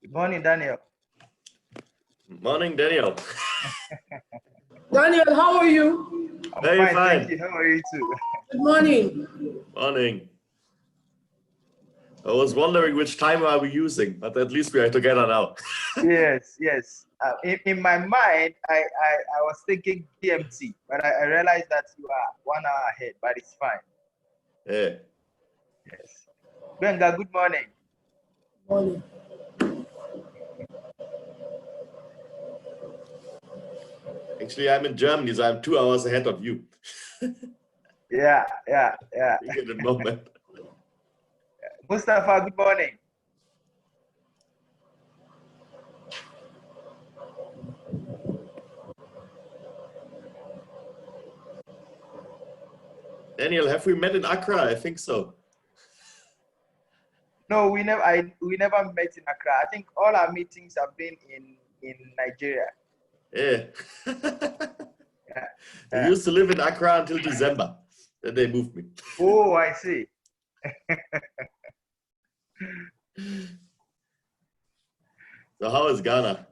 Good morning, Daniel. Morning, Daniel. Daniel, how are you? I'm Very fine, fine. thank you. How are you too? Good morning. Morning. I was wondering which time are we using, but at least we are together now. Yes, yes. In my mind, I was thinking GMT, but I realized that you are 1 hour ahead, but it's fine. Yeah. Yes. Benga, good morning. Morning. Actually, I'm in Germany, so I'm 2 hours ahead of you. Yeah. In the moment. Mustafa, good morning. Daniel, have we met in Accra? I think so. No, we never met in Accra. I think all our meetings have been in Nigeria. Yeah. Yeah. I used to live in Accra until December. Then they moved me. Oh, I see. So how is Ghana?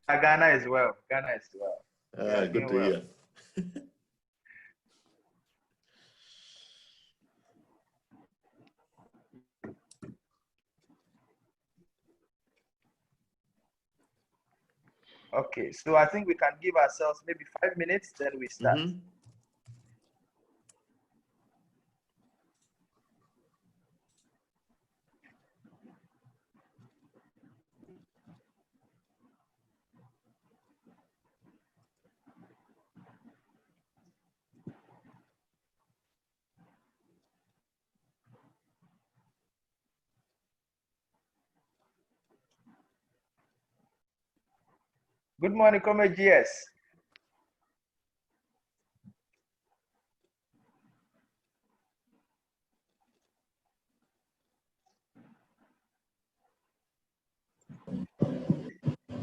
Ghana as well. Ghana as well. Yeah, Good to well. hear. Okay, so I think we can give ourselves maybe 5 minutes, then we start. Mm-hmm. Good morning, Comrade GS.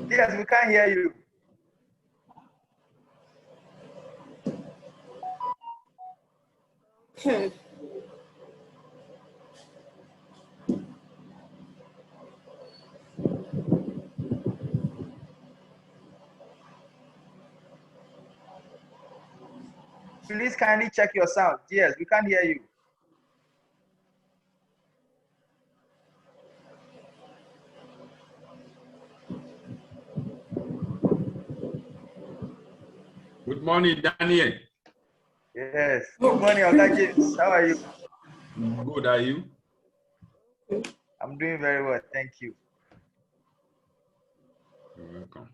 Yes, we can't hear you. Please kindly check your sound. Yes, we can't hear you. Good morning, Daniel. Yes. Good morning, Oga James. How are you? Good, are you? I'm doing very well, thank you. You're welcome.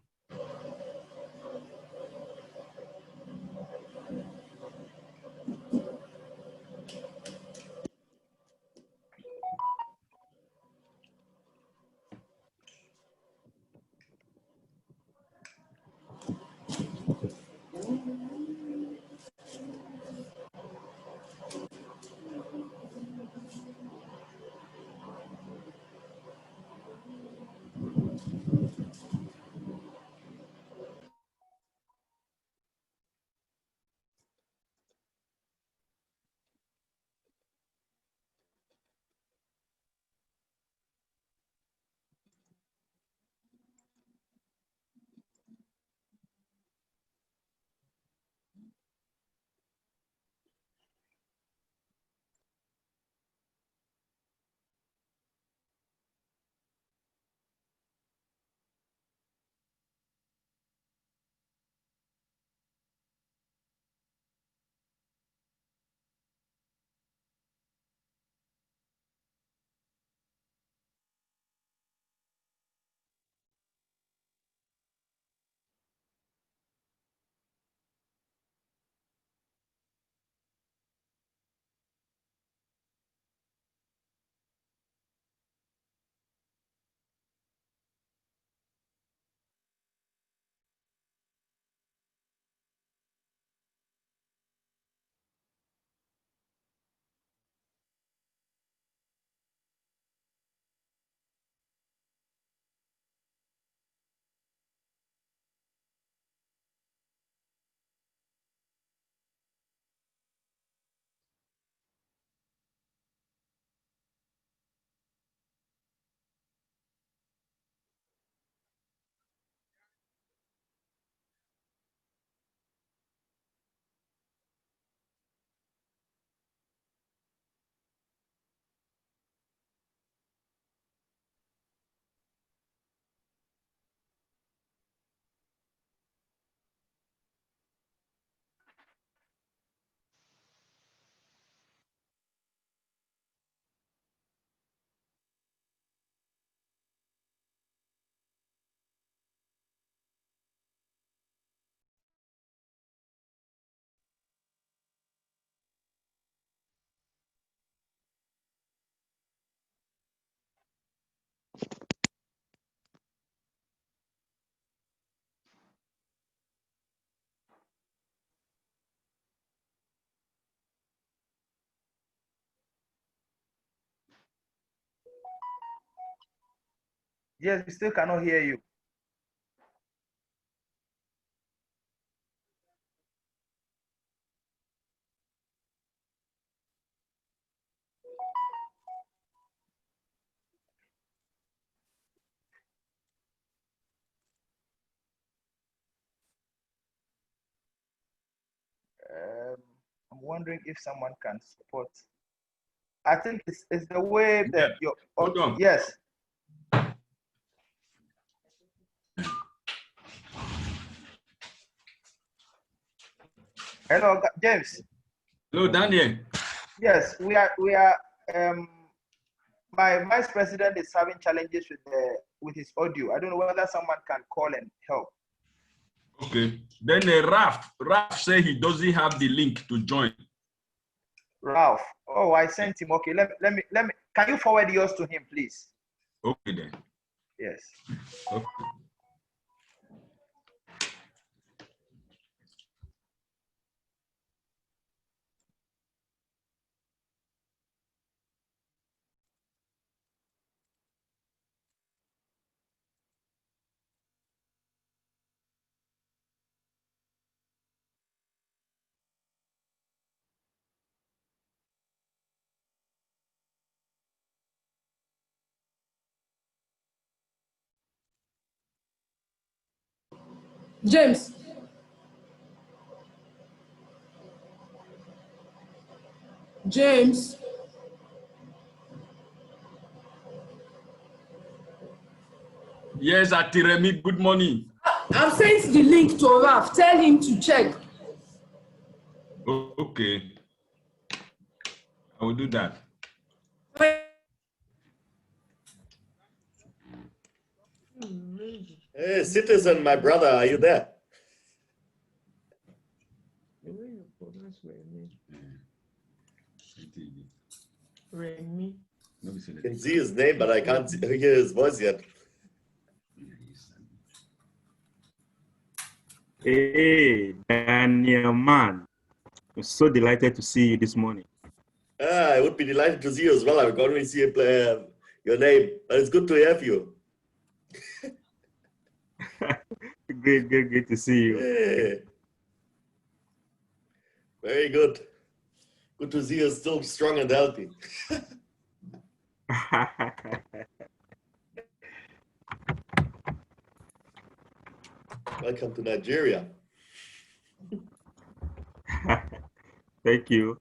Yes, we still cannot hear you. I'm wondering if someone can support. I think it's the way that your Hold on. yes. Hello, James. Hello, Daniel. Yes, we are. My vice president is having challenges with his audio. I don't know whether someone can call and help. Okay. Then Raf say he doesn't have the link to join. Ralph. Oh, I sent him. Okay, let me. Can you forward yours to him, please? Okay then. Yes. Okay. James. James. Yes, Atiremi, good morning. I've sent the link to Raf. Tell him to check. Okay. I will do that. Hey, Citizen, my brother, are you there? Remy. I can see his name, but I can't hear his voice yet. Hey, Daniel, man. I'm so delighted to see you this morning. I would be delighted to see you as well. I can only see your name, but it's good to have you. Great to see you. Hey. Very good. Good to see you still strong and healthy. Welcome to Nigeria. Thank you.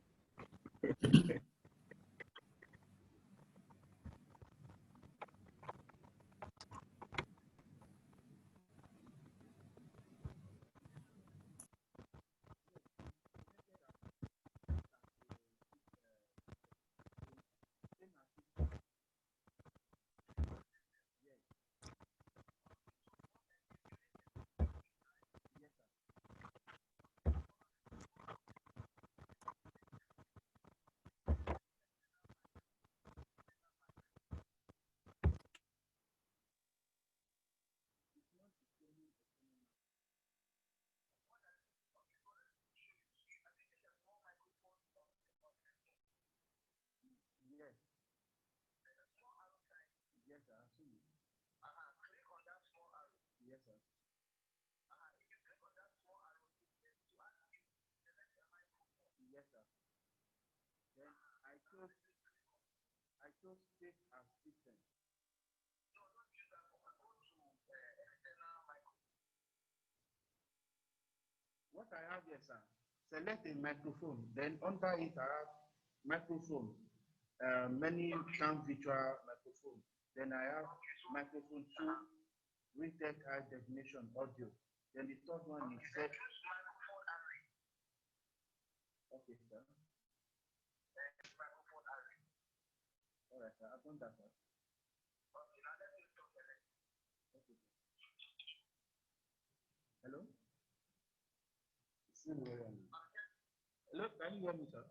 What I have here, sir, select a microphone. Then under it, I have microphone, many sound virtual microphone. Then I have microphone 2, Wintec high definition audio. Then the third one is set. Okay, sir. All right, sir. I've done that, sir. Okay. Hello? Hello, can you hear me, sir?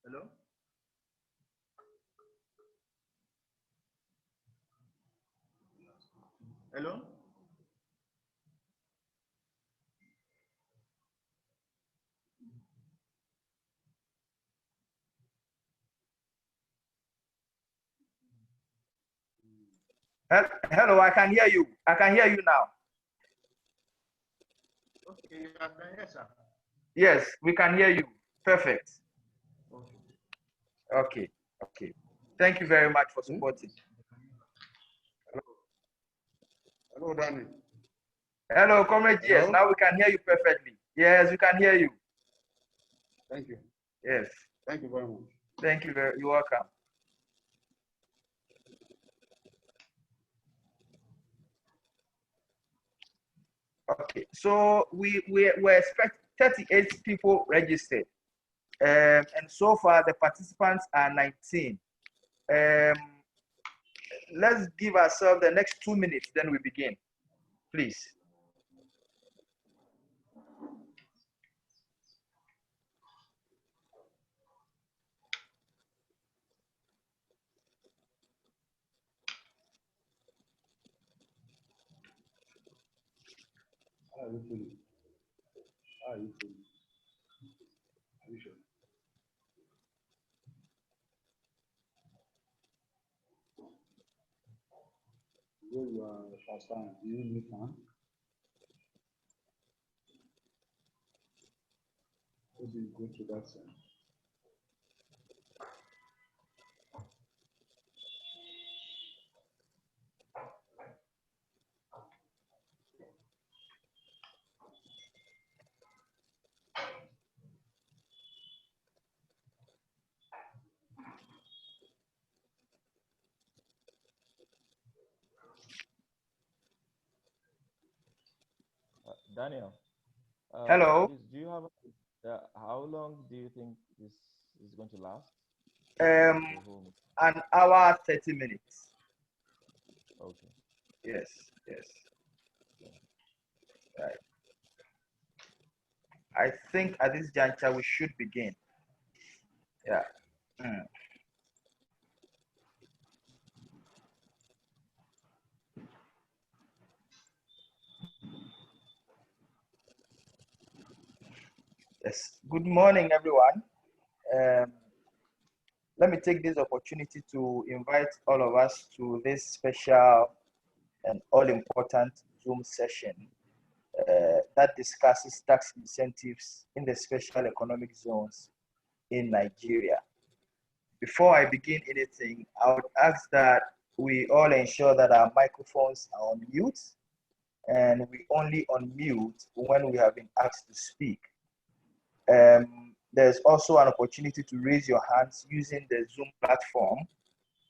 Hello? Hello? Hello, I can hear you. I can hear you now. Okay, I can hear, sir. Yes, we can hear you. Perfect. Okay. Okay. Okay. Thank you very much for supporting. Hello, Danny. Hello, Comrade. Yes, Hello? now we can hear you perfectly. Yes, we can hear you. Thank you. Yes. Thank you very much. Thank you. You're welcome. Okay, so we expect 38 people registered, and so far the participants are 19. Let's give ourselves the next 2 minutes, then we begin, please. How are you feeling? How are you feeling? Are you sure? Where you are first time, do you need one? How do you go to that side? Daniel, Hello. please, do you have how long do you think this is going to last? An hour, 30 minutes. Okay. Yes, yes. Right. I think at this juncture we should begin. Yeah. Yes. Good morning, everyone. Let me take this opportunity to invite all of us to this special and all-important Zoom session that discusses tax incentives in the special economic zones in Nigeria. Before I begin anything, I would ask that we all ensure that our microphones are on mute, and we only unmute when we have been asked to speak. There's also an opportunity to raise your hands using the Zoom platform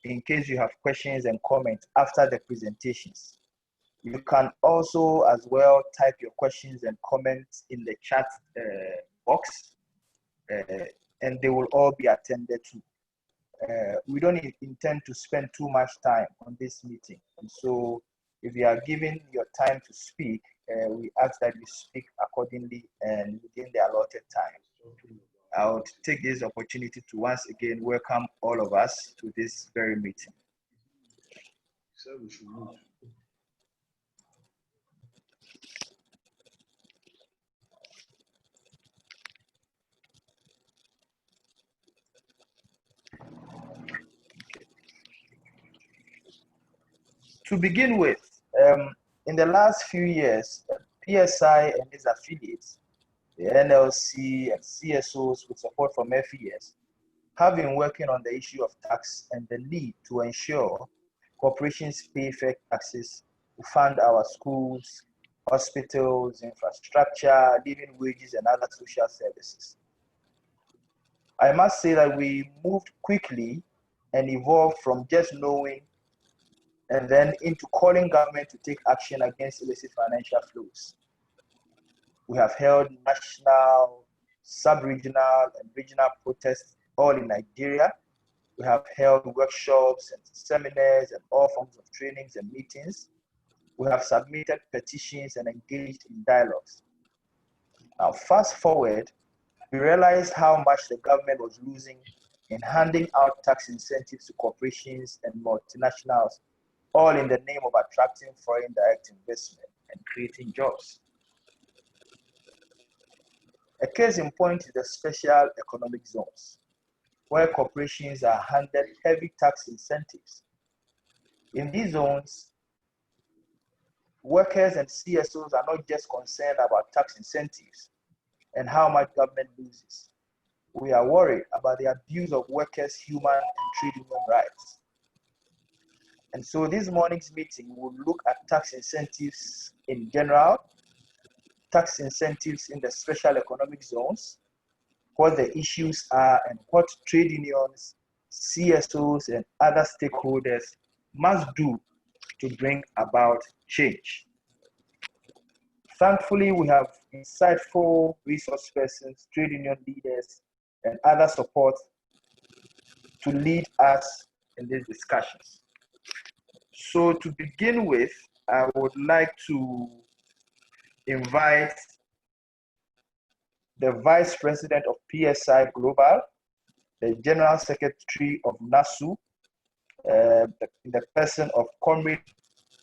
in case you have questions and comments after the presentations. You can also as well type your questions and comments in the chat box, and they will all be attended to. We don't intend to spend too much time on this meeting. And so if you are given your time to speak, we ask that you speak accordingly and within the allotted time. I would take this opportunity to once again welcome all of us to this very meeting. So we should move. To begin with, in the last few years, PSI and its affiliates, the NLC and CSOs with support from FES, have been working on the issue of tax and the need to ensure corporations pay fair taxes to fund our schools, hospitals, infrastructure, living wages, and other social services. I must say that we moved quickly and evolved from just knowing and then into calling government to take action against illicit financial flows. We have held national, sub-regional, and regional protests all in Nigeria. We have held workshops and seminars and all forms of trainings and meetings. We have submitted petitions and engaged in dialogues. Now, fast forward, we realized how much the government was losing in handing out tax incentives to corporations and multinationals, all in the name of attracting foreign direct investment and creating jobs. A case in point is the special economic zones, where corporations are handed heavy tax incentives. In these zones, workers and CSOs are not just concerned about tax incentives and how much government loses. We are worried about the abuse of workers' human and trade union rights. And so this morning's meeting will look at tax incentives in general, tax incentives in the special economic zones, what the issues are, and what trade unions, CSOs, and other stakeholders must do to bring about change. Thankfully, we have insightful resource persons, trade union leaders, and other support to lead us in these discussions. So to begin with, I would like to invite the Vice President of PSI Global, the General Secretary of NASU, in the person of Comrade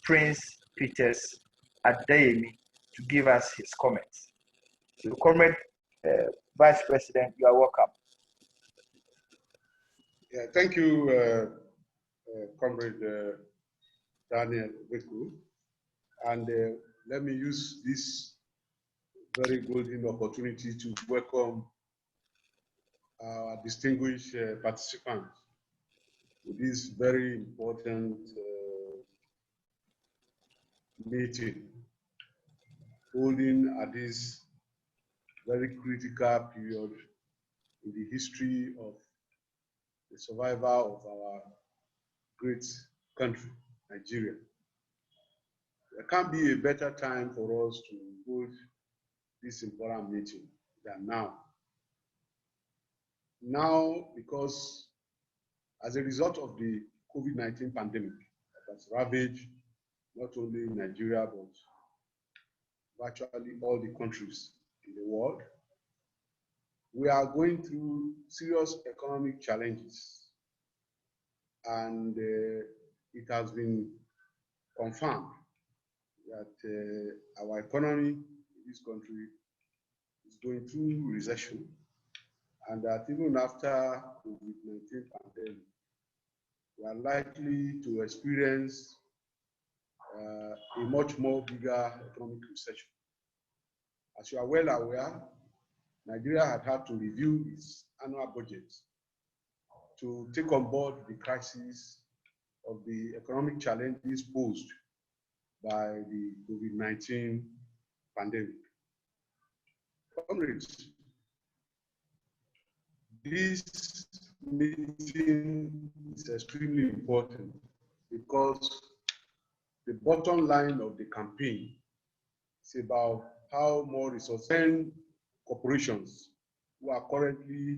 Prince Peters Adeyemi, to give us his comments. So, Comrade Vice President, you are welcome. Yeah, thank you, Comrade Daniel Beku. And let me use this very golden opportunity to welcome our distinguished participants to this very important meeting holding at this very critical period in the history of the survival of our great country, Nigeria. There can't be a better time for us to hold this important meeting than now. Now, because as a result of the COVID-19 pandemic that has ravaged not only Nigeria, but virtually all the countries in the world, we are going through serious economic challenges. And it has been confirmed that our economy in this country is going through recession, and that even after COVID-19 pandemic, we are likely to experience a much more bigger economic recession. As you are well aware, Nigeria had to review its annual budget to take on board the crisis of the economic challenges posed by the COVID-19 pandemic. Comrades, this meeting is extremely important because the bottom line of the campaign is about how more resources and corporations who are currently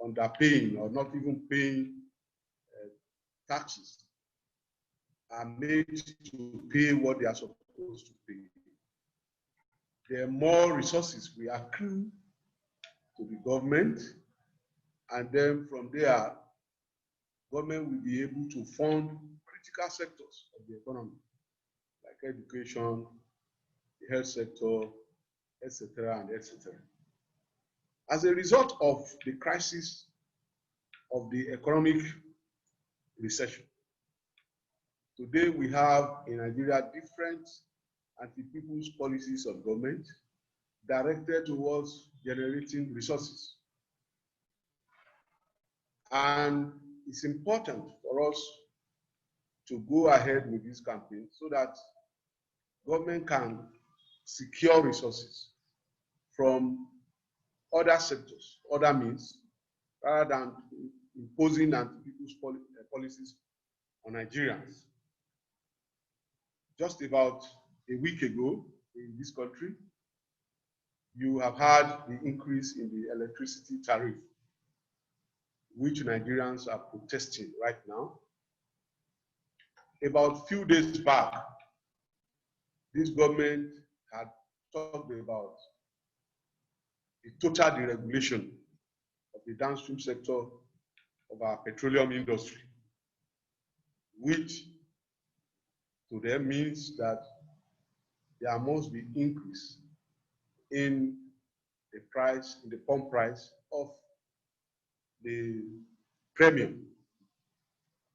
underpaying or not even paying taxes are made to pay what they are supposed to pay. The more resources we accrue to the government, and then from there, government will be able to fund critical sectors of the economy, like education, the health sector, etc., and etc. As a result of the crisis of the economic recession, today we have in Nigeria different anti-people's policies of government directed towards generating resources. And it's important for us to go ahead with this campaign so that government can secure resources from other sectors, other means, rather than imposing anti-people's policies on Nigerians. Just about a week ago in this country, you have had the increase in the electricity tariff, which Nigerians are protesting right now. About a few days back, this government had talked about the total deregulation of the downstream sector of our petroleum industry, which to them means that there must be increase in the price, in the pump price of the premium.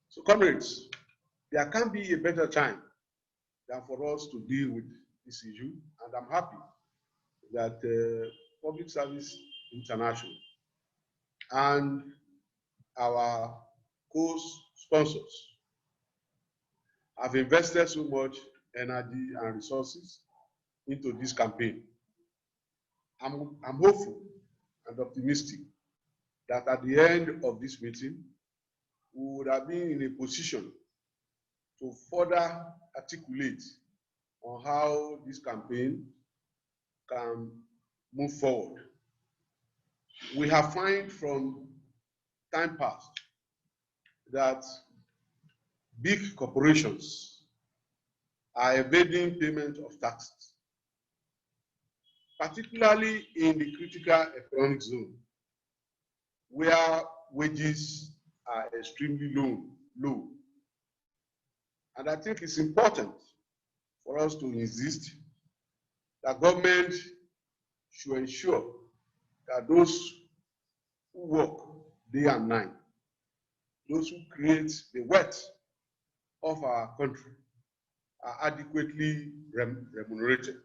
So comrades, there can't be a better time than for us to deal with this issue. And I'm happy that Public Service International and our co-sponsors have invested so much energy and resources into this campaign. I'm hopeful and optimistic that at the end of this meeting, we would have been in a position to further articulate on how this campaign can move forward. We have found from time past that big corporations are evading payment of taxes, particularly in the critical economic zone, where wages are extremely low. And I think it's important for us to insist that government should ensure that those who work day and night, those who create the wealth of our country, are adequately remunerated.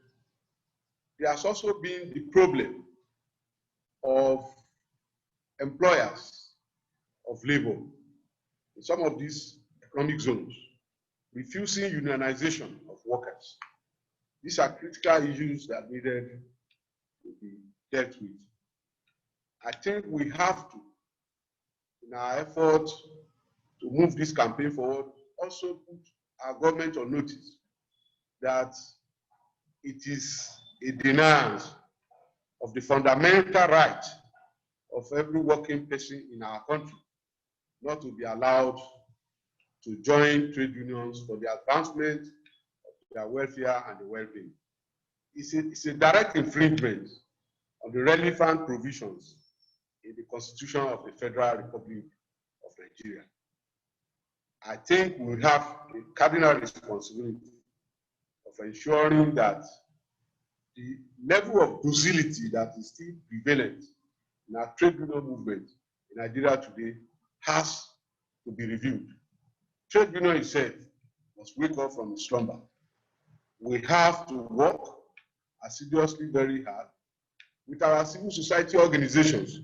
There has also been the problem of employers of labor in some of these economic zones refusing unionization of workers. These are critical issues that needed to be dealt with. I think we have to, in our effort to move this campaign forward, also put our government on notice that it is a denial of the fundamental right of every working person in our country not to be allowed to join trade unions for the advancement of their welfare and the well-being. It's a direct infringement of the relevant provisions in the Constitution of the Federal Republic of Nigeria. I think we have a cardinal responsibility of ensuring that the level of docility that is still prevalent in our trade union movement in Nigeria today has to be reviewed. Trade union itself must wake up from its slumber. We have to work assiduously very hard with our civil society organizations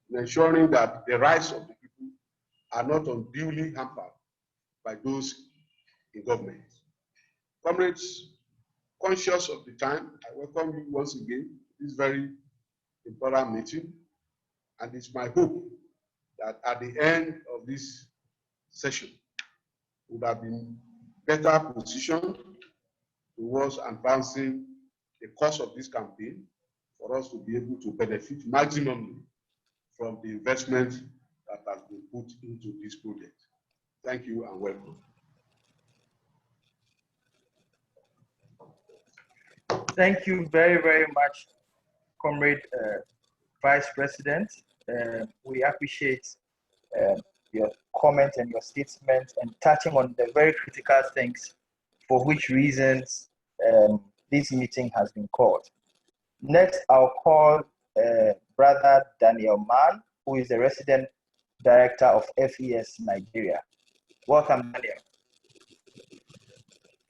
in ensuring that the rights of the people are not unduly hampered by those in government. Comrades, conscious of the time, I welcome you once again to this very important meeting, and it's my hope that at the end of this session, we would have been better positioned towards advancing the course of this campaign for us to be able to benefit maximally from the investment that has been put into this project. Thank you and welcome. Thank you very, very much, Comrade Vice President. We appreciate your comment and your statement and touching on the very critical things for which reasons this meeting has been called. Next, I'll call Brother Daniel Mann, who is the Resident Director of FES Nigeria. Welcome, Daniel.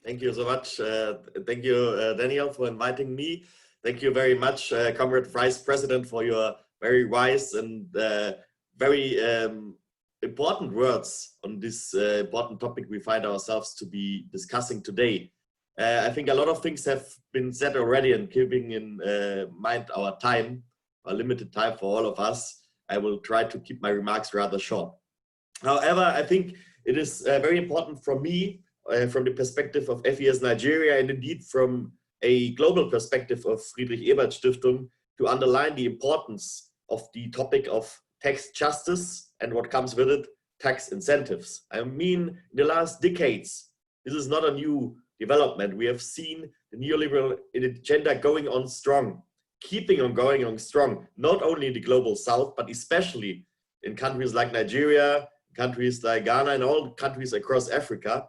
Thank you so much. Thank you, Daniel, for inviting me. Thank you very much, Comrade Vice President, for your very wise and very important words on this important topic we find ourselves to be discussing today. I think a lot of things have been said already, and keeping in mind our time, a limited time for all of us, I will try to keep my remarks rather short. However, I think it is very important for me, from the perspective of FES Nigeria, and indeed from a global perspective of Friedrich Ebert Stiftung, to underline the importance of the topic of tax justice and what comes with it, tax incentives. I mean, in the last decades, this is not a new development. We have seen the neoliberal agenda going on strong, keeping on going on strong, not only in the global south, but especially in countries like Nigeria, countries like Ghana, and all countries across Africa,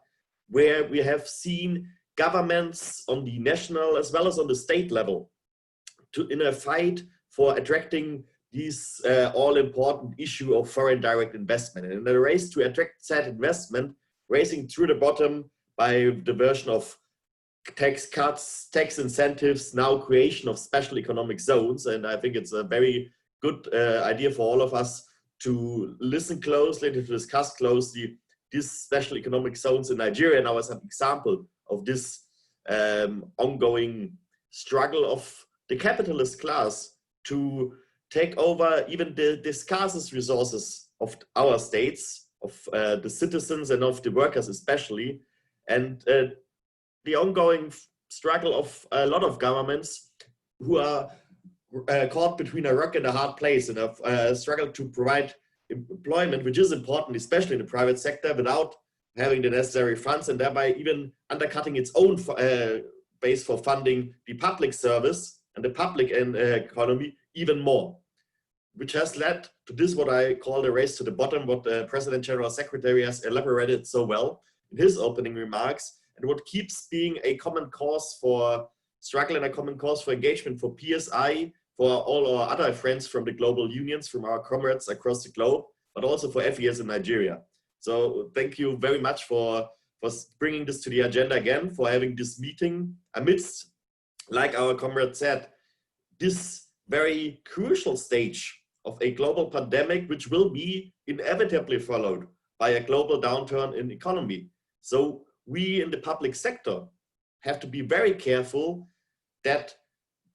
where we have seen governments on the national as well as on the state level in a fight for attracting this all-important issue of foreign direct investment. And in the race to attract said investment, racing through the bottom by the version of tax cuts, tax incentives, now creation of special economic zones. And I think it's a very good idea for all of us to listen closely, to discuss closely these special economic zones in Nigeria. Now as an example of this ongoing struggle of the capitalist class to take over even the scarcest resources of our states, of the citizens and of the workers especially, and the ongoing struggle of a lot of governments who are caught between a rock and a hard place and have struggled to provide employment, which is important, especially in the private sector, without having the necessary funds, and thereby even undercutting its own base for funding the public service and the public economy even more, which has led to this, what I call the race to the bottom, what the President General Secretary has elaborated so well in his opening remarks, and what keeps being a common cause for struggle and a common cause for engagement for PSI, for all our other friends from the global unions, from our comrades across the globe, but also for FES in Nigeria. So thank you very much for bringing this to the agenda again, for having this meeting amidst, like our comrade said, this very crucial stage of a global pandemic, which will be inevitably followed by a global downturn in economy. So we in the public sector have to be very careful that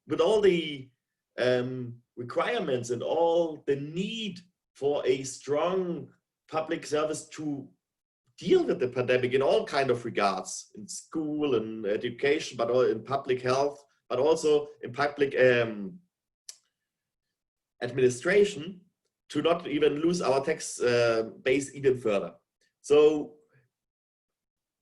with all the requirements and all the need for a strong public service to deal with the pandemic in all kind of regards, in school and education, but all in public health, but also in public administration, to not even lose our tax base even further. So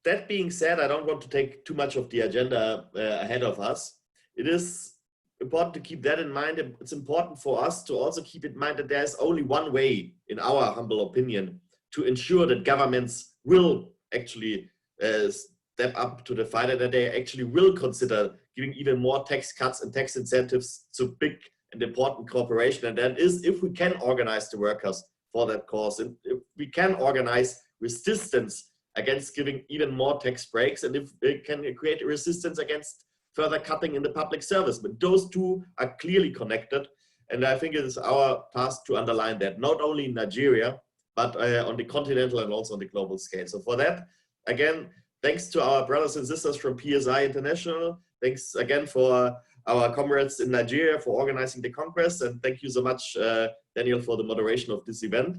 that being said, I don't want to take too much of the agenda ahead of us. It is important to keep that in mind. It's important for us to also keep in mind that there's only one way, in our humble opinion, to ensure that governments will actually step up to the fight, and that they actually will consider giving even more tax cuts and tax incentives to big and important corporations. And that is if we can organize the workers for that cause, and if we can organize resistance against giving even more tax breaks, and if we can create a resistance against further cutting in the public service. But those two are clearly connected, and I think it is our task to underline that, not only in Nigeria, but on the continental and also on the global scale. So for that, again, thanks to our brothers and sisters from PSI International. Thanks again for our comrades in Nigeria for organizing the Congress, and thank you so much, Daniel, for the moderation of this event.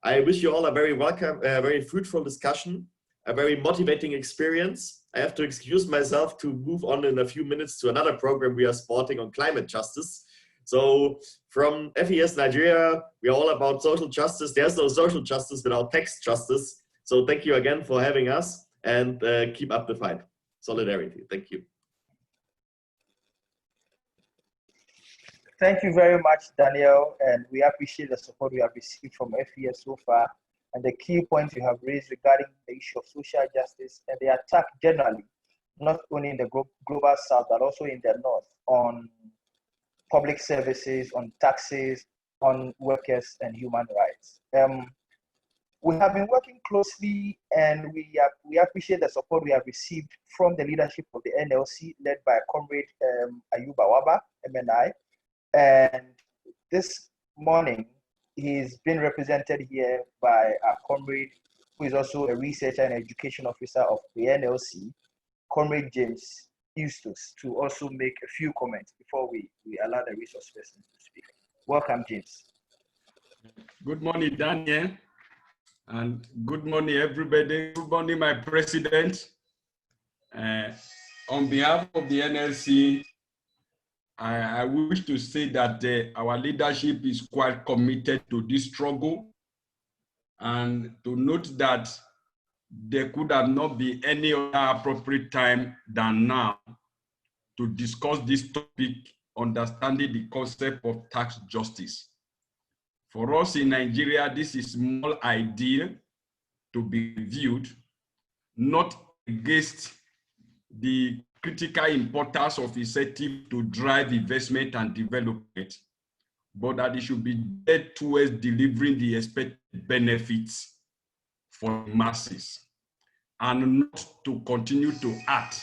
I wish you all a very welcome, very fruitful discussion, a very motivating experience. I have to excuse myself to move on in a few minutes to another program we are sporting on climate justice. So from FES Nigeria, we are all about social justice. There's no social justice without tax justice. So thank you again for having us, and keep up the fight. Solidarity. Thank you. Thank you very much, Daniel, and we appreciate the support we have received from FES so far, and the key points you have raised regarding the issue of social justice and the attack generally, not only in the global south, but also in the north, on public services, on taxes, on workers and human rights. We have been working closely, and we appreciate the support we have received from the leadership of the NLC, led by Comrade Ayuba Waba, MNI. And this morning, he's been represented here by our comrade, who is also a researcher and education officer of the NLC, Comrade James Eustace, to also make a few comments before we allow the resource person to speak. Welcome, James. Good morning, Daniel. And good morning, everybody. Good morning, my president. On behalf of the NLC, I wish to say that our leadership is quite committed to this struggle, and to note that there could have not been any other appropriate time than now to discuss this topic, understanding the concept of tax justice. For us in Nigeria, this is more ideal to be viewed, not against the critical importance of incentive to drive investment and development, but that it should be geared towards delivering the expected benefits for masses, and not to continue to act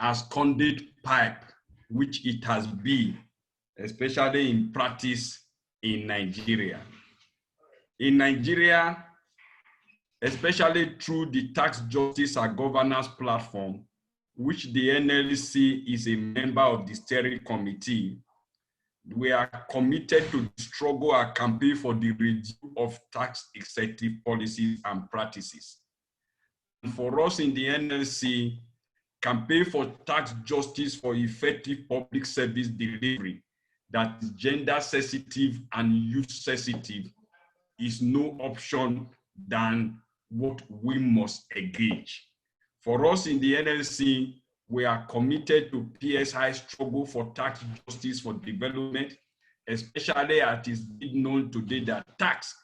as conduit pipe, which it has been, especially in practice in Nigeria. In Nigeria, especially through the Tax Justice and Governance Platform, which the NLC is a member of the steering committee, we are committed to the struggle and campaign for the review of tax executive policies and practices. And for us in the NLC, campaign for tax justice for effective public service delivery that is gender sensitive and youth sensitive is no option than what we must engage. For us in the NLC, we are committed to PSI struggle for tax justice for development, especially as it is known today that tax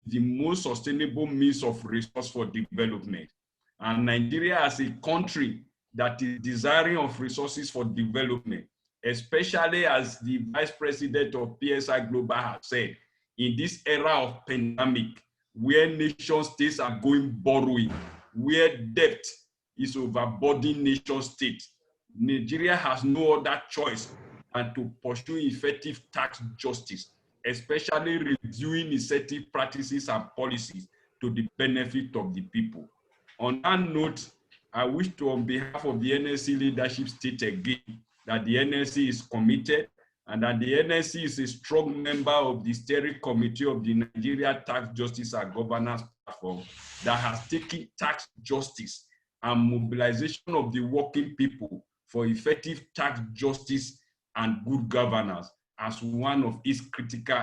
is the most sustainable means of resource for development. And Nigeria as a country that is desiring of resources for development, especially as the Vice President of PSI Global has said, in this era of pandemic, where nation states are going borrowing, where debt is overburdening nation states, Nigeria has no other choice than to pursue effective tax justice, especially reviewing effective practices and policies to the benefit of the people. On that note, I wish to, on behalf of the NLC leadership, state again that the NLC is committed and that the NLC is a strong member of the steering committee of the Nigeria Tax Justice and Governance Platform that has taken tax justice and mobilization of the working people for effective tax justice and good governance as one of its critical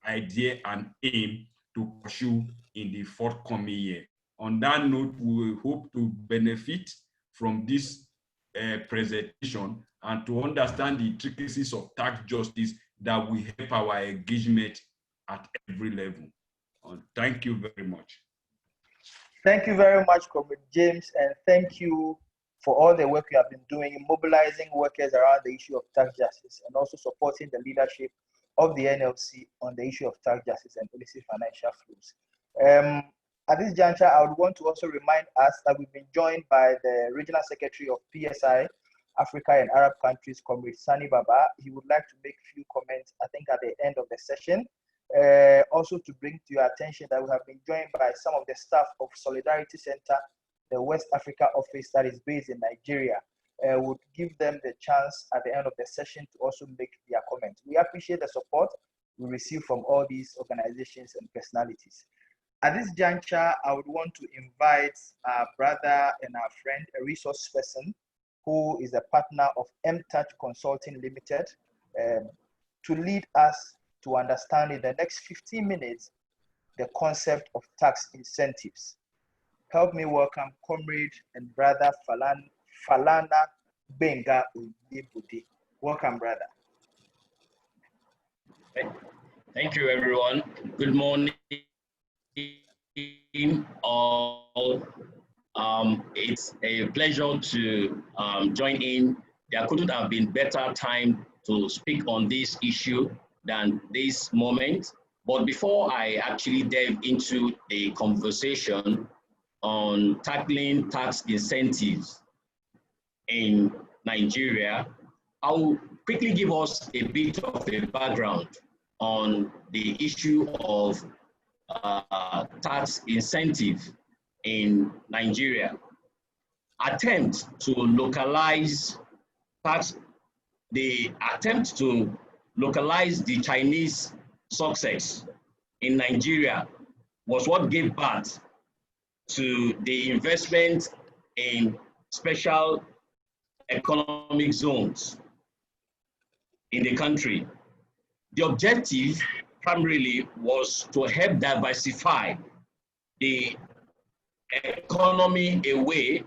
idea and aim to pursue in the forthcoming year. On that note, we hope to benefit from this presentation and to understand the intricacies of tax justice that will help our engagement at every level. Thank you very much. Thank you very much, Comrade James, and thank you for all the work you have been doing in mobilizing workers around the issue of tax justice and also supporting the leadership of the NLC on the issue of tax justice and illicit financial flows. At this juncture, I would want to also remind us that we've been joined by the Regional Secretary of PSI, Africa and Arab countries, Comrade Sani Baba. He would like to make a few comments, I think, at the end of the session. Also to bring to your attention that we have been joined by some of the staff of Solidarity Center, the West Africa office that is based in Nigeria. Would give them the chance at the end of the session to also make their comments. We appreciate the support we receive from all these organizations and personalities. At this juncture, I would want to invite our brother and our friend, a resource person who is a partner of MTouch Consulting Limited, to lead us to understand in the next 15 minutes the concept of tax incentives. Help me welcome comrade and brother Falana Benga Uyebode. Welcome, brother. Thank you, everyone. Good morning, all. It's a pleasure to join in. There couldn't have been better time to speak on this issue than this moment. But before I actually delve into the conversation on tackling tax incentives in Nigeria, I'll quickly give us a bit of a background on the issue of tax incentive in Nigeria. Attempt to localize the Chinese success in Nigeria was what gave birth to the investment in special economic zones in the country. The objective primarily was to help diversify the economy away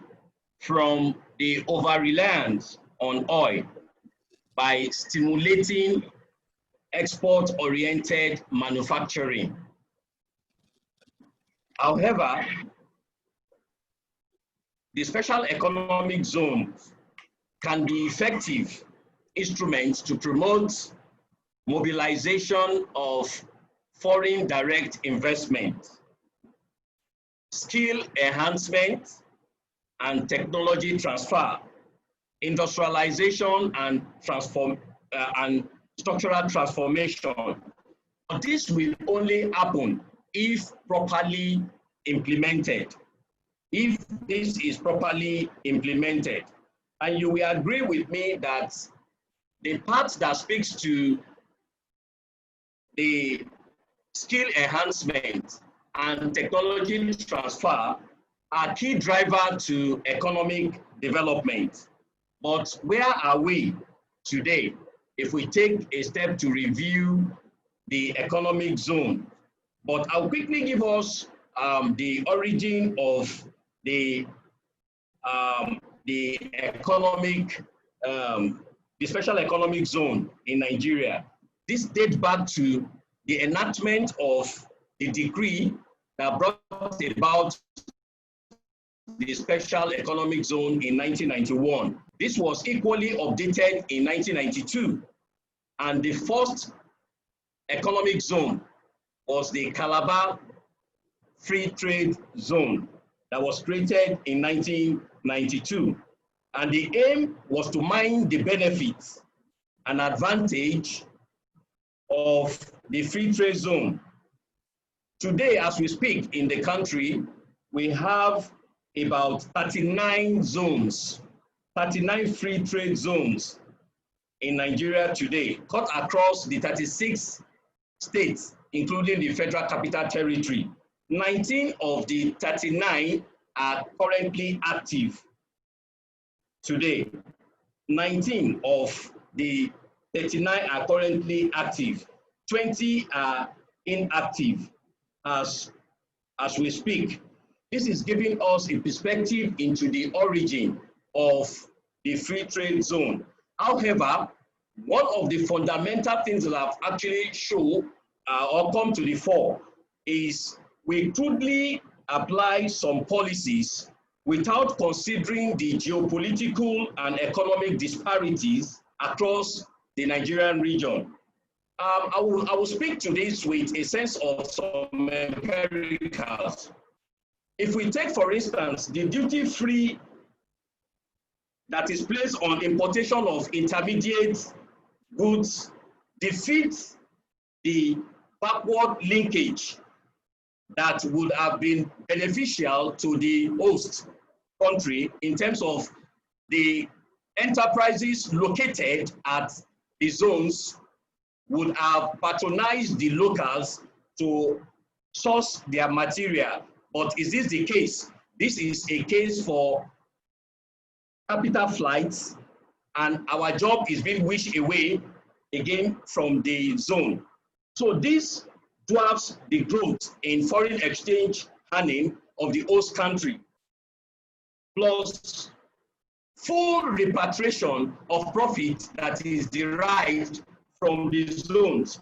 from the over-reliance on oil by stimulating export-oriented manufacturing. However, the special economic zones can be effective instruments to promote mobilization of foreign direct investment, skill enhancement, and technology transfer industrialization and structural transformation. But this will only happen if properly implemented. If this is properly implemented, and you will agree with me that the part that speaks to the skill enhancement and technology transfer are key driver to economic development. But where are we today if we take a step to review the economic zone? But I'll quickly give us the origin of the special economic zone in Nigeria. This dates back to the enactment of the decree that brought about the special economic zone in 1991. This was equally updated in 1992, and the first economic zone was the Calabar Free Trade Zone that was created in 1992. And the aim was to mine the benefits and advantage of the free trade zone. Today, as we speak in the country, we have about 39 zones, 39 free trade zones in Nigeria today, cut across the 36 states, including the Federal Capital Territory. 19 of the 39 are currently active today. 19 of the 39 are currently active. 20 are inactive as we speak. This is giving us a perspective into the origin of the free trade zone. However, one of the fundamental things that have actually shown or come to the fore is we crudely apply some policies without considering the geopolitical and economic disparities across the Nigerian region. I will speak to this with a sense of some empiricals. If we take, for instance, the duty-free that is placed on importation of intermediate goods defeats the backward linkage that would have been beneficial to the host country in terms of the enterprises located at the zones would have patronized the locals to source their material. But is this the case? This is a case for capital flights, and our job is being wished away again from the zone. So this dwarfs the growth in foreign exchange earning of the host country, plus full repatriation of profit that is derived from the zones.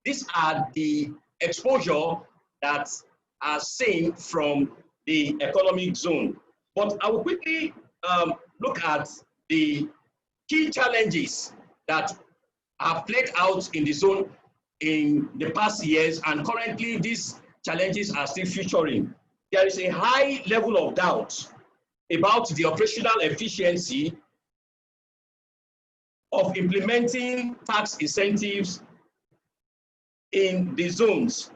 These are the exposure that are seen from the economic zone. But I will quickly look at the key challenges that are played out in the zone in the past years, and currently these challenges are still featuring. There is a high level of doubt about the operational efficiency of implementing tax incentives in the zones.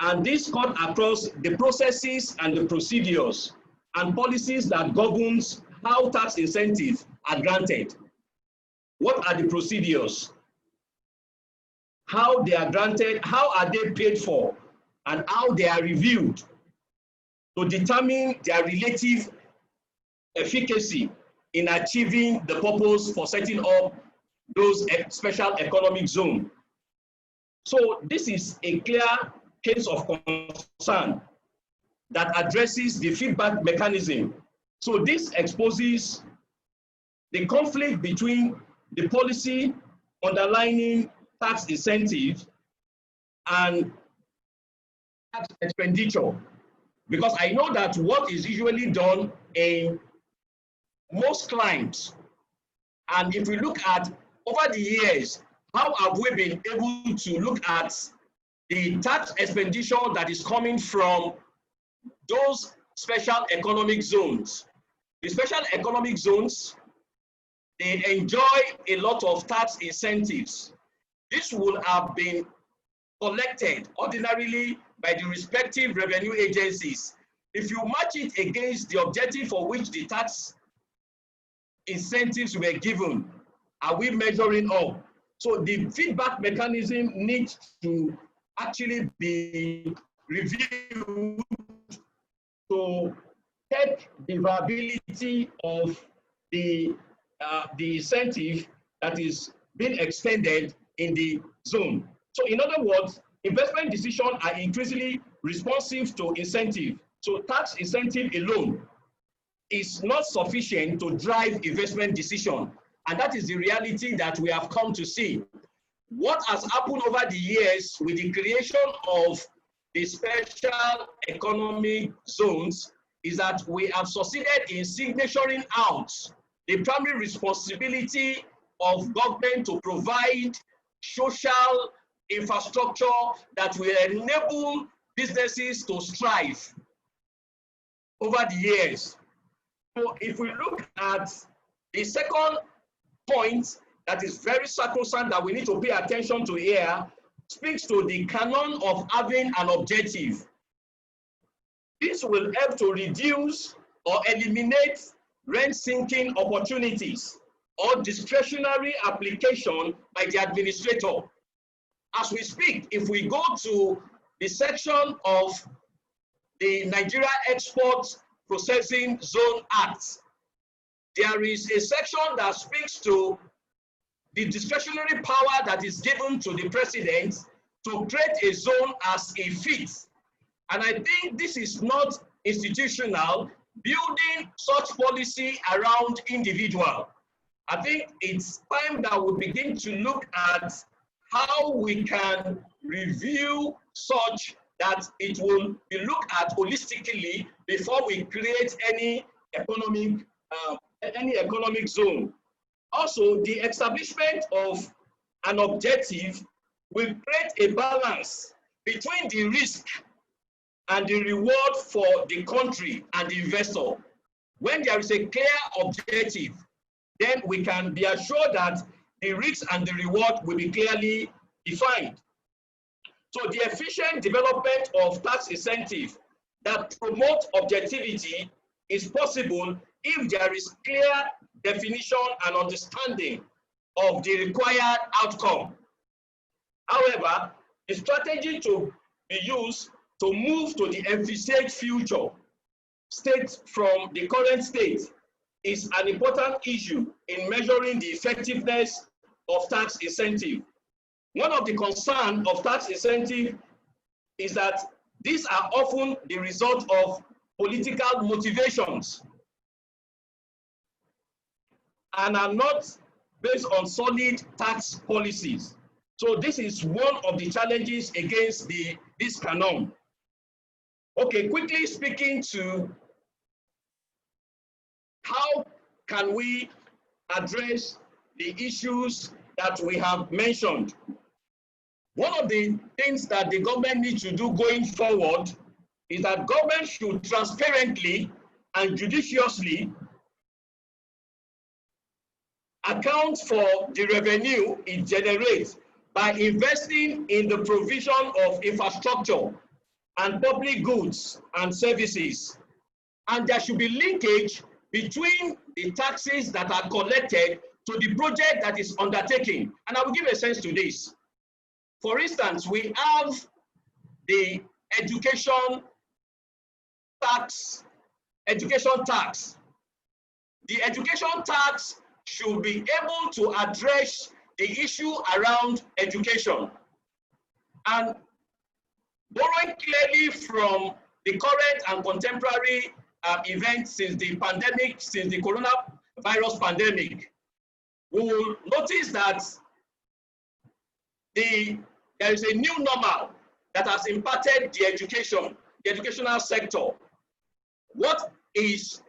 And this cut across the processes and the procedures and policies that governs how tax incentives are granted. What are the procedures? How they are granted, how are they paid for, and how they are reviewed to determine their relative efficacy in achieving the purpose for setting up those special economic zones. So this is a clear case of concern that addresses the feedback mechanism. So this exposes the conflict between the policy underlining tax incentives and tax expenditure. Because I know that what is usually done in most climes, and if we look at over the years, how have we been able to look at the tax expenditure that is coming from those special economic zones? The special economic zones they enjoy a lot of tax incentives. This would have been collected ordinarily by the respective revenue agencies. If you match it against the objective for which the tax incentives were given, are we measuring up? So the feedback mechanism needs to actually be reviewed to check the viability of the incentive that is being extended in the zone. So in other words, investment decisions are increasingly responsive to incentive. So tax incentive alone is not sufficient to drive investment decision. And that is the reality that we have come to see. What has happened over the years with the creation of the special economic zones is that we have succeeded in signaturing out the primary responsibility of government to provide social infrastructure that will enable businesses to strive over the years. So if we look at the second point that is very sacrosanct that we need to pay attention to here, speaks to the canon of having an objective. This will help to reduce or eliminate rent-sinking opportunities or discretionary application by the administrator. As we speak, if we go to the section of the Nigeria Export Processing Zone Act, there is a section that speaks to the discretionary power that is given to the president to create a zone as he fits. And I think this is not institutional, building such policy around individual. I think it's time that we begin to look at how we can review such that it will be looked at holistically before we create any economic zone. Also, the establishment of an objective will create a balance between the risk and the reward for the country and the investor. When there is a clear objective, then we can be assured that the risk and the reward will be clearly defined. So the efficient development of tax incentive that promote objectivity is possible if there is clear definition and understanding of the required outcome. However, the strategy to be used to move to the envisaged future state from the current state is an important issue in measuring the effectiveness of tax incentive. One of the concerns of tax incentive is that these are often the result of political motivations and are not based on solid tax policies. So this is one of the challenges against this canon. Okay, quickly speaking to how can we address the issues that we have mentioned. One of the things that the government needs to do going forward is that government should transparently and judiciously account for the revenue it generates by investing in the provision of infrastructure and public goods and services. And there should be linkage between the taxes that are collected to the project that is undertaken. And I will give a sense to this. For instance, we have the education tax. The education tax should be able to address the issue around education. And borrowing clearly from the current and contemporary events since the pandemic, since the coronavirus pandemic, we will notice that there is a new normal that has impacted the educational sector. What is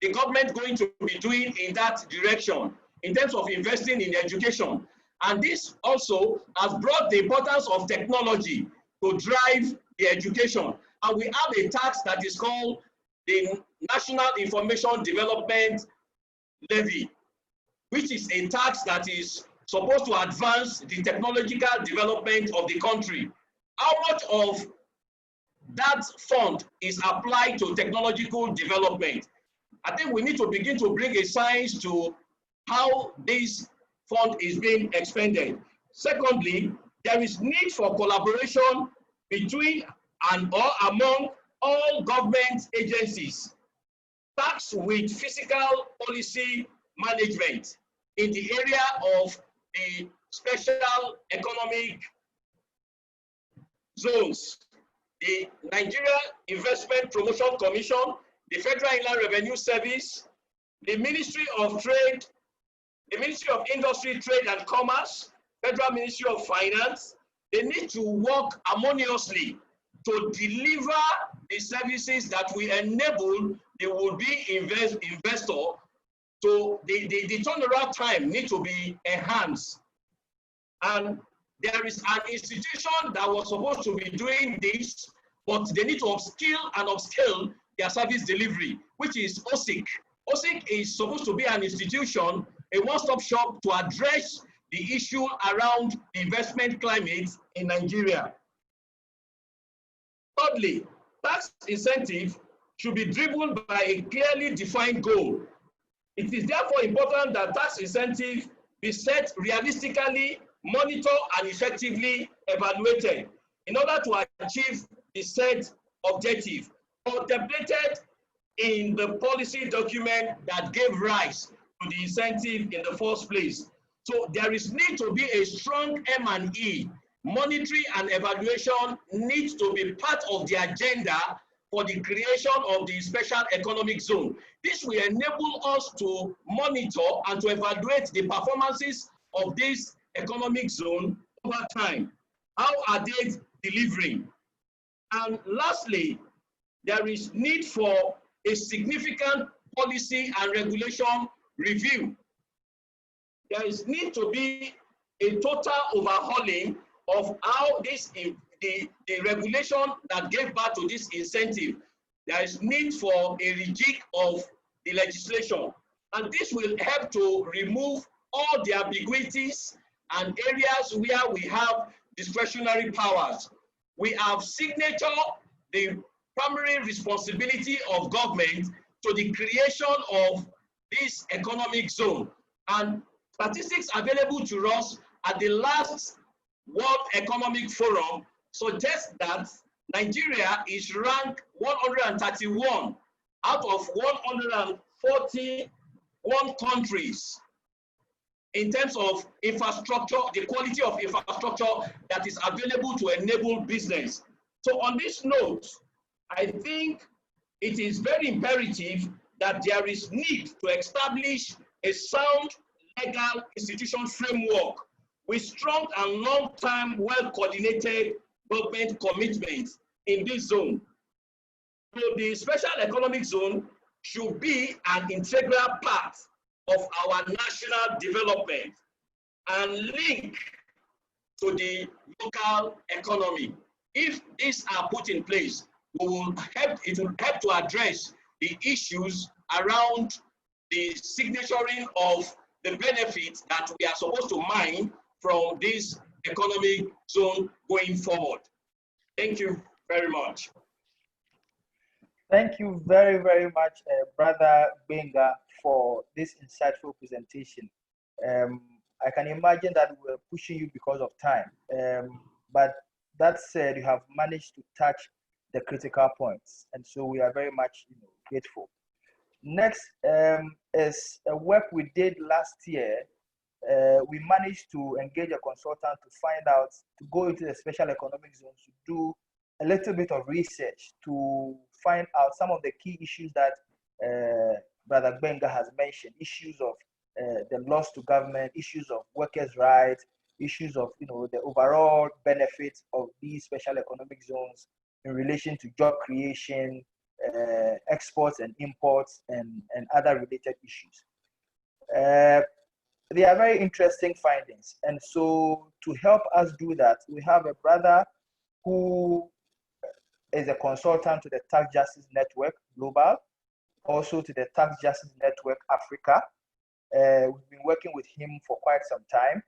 the government going to be doing in that direction in terms of investing in education? And this also has brought the importance of technology to drive the education. And we have a tax that is called the National Information Development Levy. which is a tax that is supposed to advance the technological development of the country. How much of that fund is applied to technological development? I think we need to begin to bring a science to how this fund is being expended. Secondly, there is need for collaboration between and or among all government agencies, tasked with fiscal policy management in the area of the special economic zones. The Nigeria Investment Promotion Commission, the Federal Inland Revenue Service, the Ministry of Trade, the Ministry of Industry, Trade and Commerce, Federal Ministry of Finance, they need to work harmoniously to deliver the services that will enable the would-be investor. So the turnaround time need to be enhanced. And there is an institution that was supposed to be doing this, but they need to upscale their service delivery, which is OSIC. OSIC is supposed to be an institution, a one-stop shop to address the issue around the investment climate in Nigeria. Thirdly, tax incentive should be driven by a clearly defined goal. It is therefore important that tax incentive be set realistically, monitored and effectively evaluated in order to achieve the set objective contemplated in the policy document that gave rise to the incentive in the first place. So there is need to be a strong M&E. Monitoring and evaluation needs to be part of the agenda for the creation of the special economic zone. This will enable us to monitor and to evaluate the performances of this economic zone over time. How are they delivering? And lastly, there is need for a significant policy and regulation review. There is need to be a total overhauling of how this the regulation that gave birth to this incentive. There is need for a rejig of the legislation, and this will help to remove all the ambiguities and areas where we have discretionary powers. We have signature the primary responsibility of government to the creation of this economic zone, and statistics available to us at the last World Economic Forum suggest that Nigeria is ranked 131 out of 141 countries in terms of infrastructure, the quality of infrastructure that is available to enable business. So on this note, I think it is very imperative that there is need to establish a sound legal institution framework with strong and long-term, well-coordinated government commitments in this zone. So the special economic zone should be an integral part of our national development and link to the local economy. If these are put in place, it will help to address the issues around the signaturing of the benefits that we are supposed to mine from this economic zone going forward. Thank you very much. Thank you very, very much, Brother Gbenga, for this insightful presentation. I can imagine that we're pushing you because of time, but that said, you have managed to touch the critical points, and so we are very much grateful. Next is a work we did last year. We managed to engage a consultant to find out, to go into the special economic zones, to do a little bit of research to find out some of the key issues that Brother Gbenga has mentioned, issues of the loss to government, issues of workers' rights, issues of the overall benefits of these special economic zones in relation to job creation, exports and imports, and other related issues. They are very interesting findings. And so to help us do that, we have a brother who is a consultant to the Tax Justice Network Global, also to the Tax Justice Network Africa, We've been working with him for quite some time.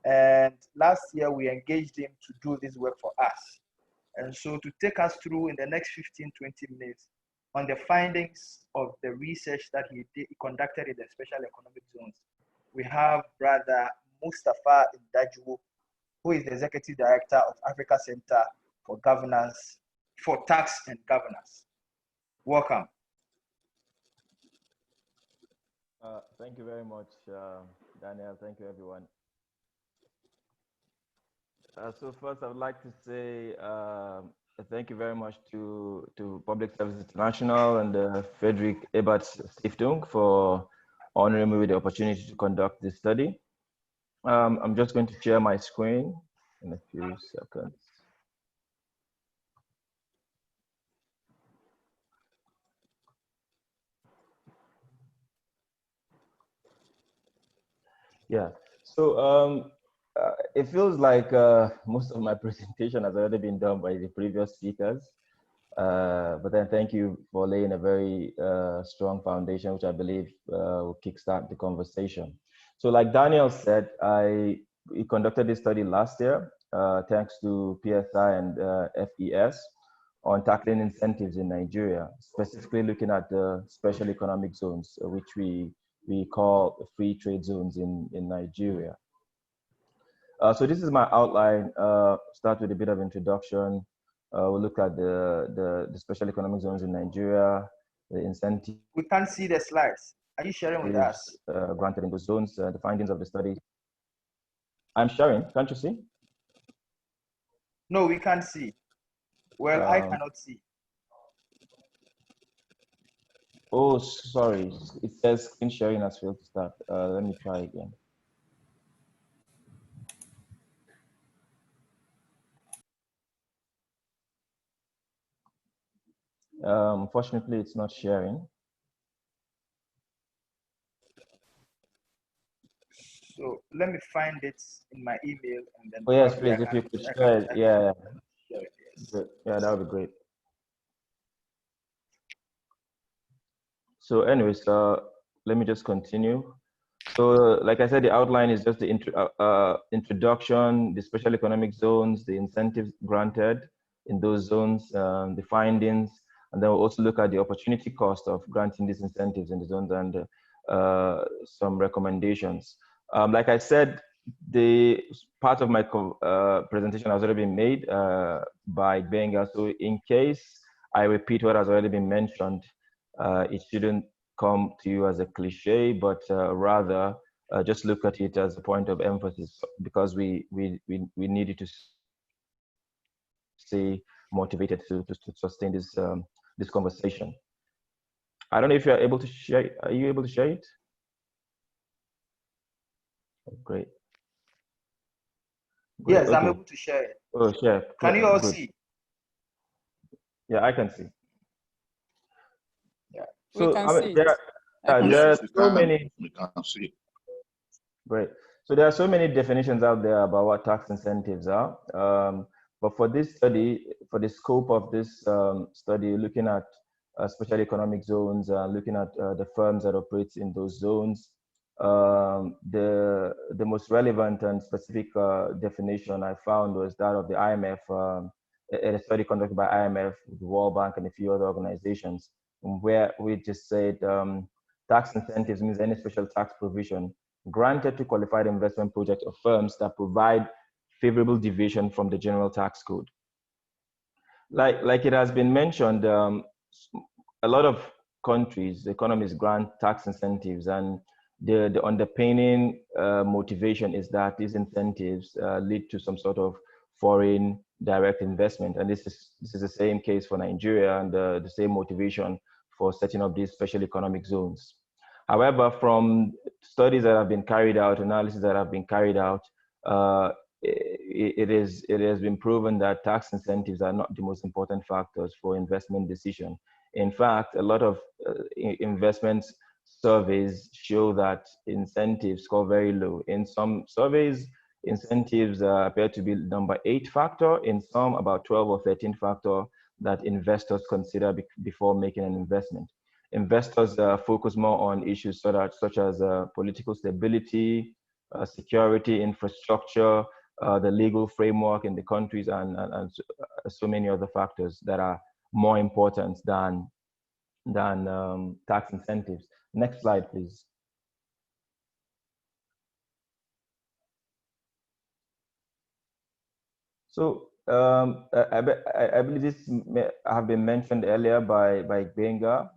And last year, we engaged him to do this work for us. And so to take us through in the next 15, 20 minutes on the findings of the research that he conducted in the special economic zones, we have Brother Mustafa Ndaju, who is the Executive Director of Africa Center for Governance, for Tax and Governance. Welcome. Thank you very much, Daniel. Thank you, everyone. So first, I would like to say thank you very much to Public Service International and the Friedrich Ebert Stiftung for honoring me with the opportunity to conduct this study. I'm just going to share my screen in a few seconds. Yeah, so it feels like most of my presentation has already been done by the previous speakers. But then thank you for laying a very strong foundation, which I believe will kickstart the conversation. So like Daniel said, we conducted this study last year, thanks to PSI and FES on tackling incentives in Nigeria, specifically looking at the special economic zones, which we call free trade zones in Nigeria. So this is my outline. Start with a bit of introduction. We'll look at the special economic zones in Nigeria, the incentive. We can't see the slides. Are you sharing with us? Granted in those zones, the findings of the study. I'm sharing. Can't you see? No, we can't see. Well, I cannot see. Oh, sorry. It says screen sharing has failed to start. Let me try again. Unfortunately, it's not sharing. So let me find it in my email and then. Oh yes, please, if you could share it, yeah. Yes. Yeah, that would be great. So anyways, let me just continue. So like I said, the outline is just the introduction, the special economic zones, the incentives granted in those zones, the findings, and then we'll also look at the opportunity cost of granting these incentives in the zones and some recommendations. Like I said, the part of my presentation has already been made by Benga. So in case I repeat what has already been mentioned, it shouldn't come to you as a cliche, but rather just look at it as a point of emphasis, because we need you to stay motivated to sustain this this conversation. I don't know if you are able to share. Are you able to share it? Oh, great. Yes, okay. I'm able to share it. Oh, share. Can you all see? Yeah, I can see. Yeah. So we can see there are so many. We can see. Great. So there are so many definitions out there about what tax incentives are. But for this study, for the scope of this study, looking at special economic zones, looking at the firms that operate in those zones, the most relevant and specific definition I found was that of the IMF, a study conducted by IMF, the World Bank, and a few other organizations, where we just said tax incentives means any special tax provision granted to qualified investment projects or firms that provide favorable deviation from the general tax code. Like it has been mentioned, a lot of countries, economies grant tax incentives, and the underpinning motivation is that these incentives lead to some sort of foreign direct investment. And this is the same case for Nigeria, and the same motivation for setting up these special economic zones. However, from studies that have been carried out, analysis that have been carried out, it has been proven that tax incentives are not the most important factors for investment decision. In fact, a lot of investment surveys show that incentives score very low. In some surveys, incentives appear to be number 8 factor, in some about 12 or 13 factor that investors consider before making an investment. investors focus more on issues such as political stability, security, infrastructure, the legal framework in the countries, and so many other factors that are more important than tax incentives. Next slide, please. So I believe this have been mentioned earlier by Gbenga.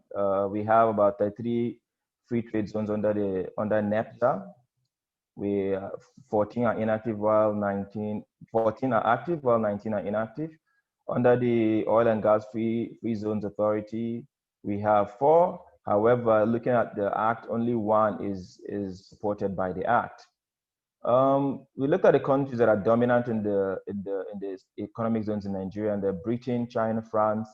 We have about 33 free trade zones under NEPSA. 14 are inactive while 14 are active while 19 are inactive. Under the Oil and Gas Free Zones Authority, we have 4. However, looking at the Act, only 1 is supported by the Act. We looked at the countries that are dominant in the economic zones in Nigeria, and they're Britain, China, France,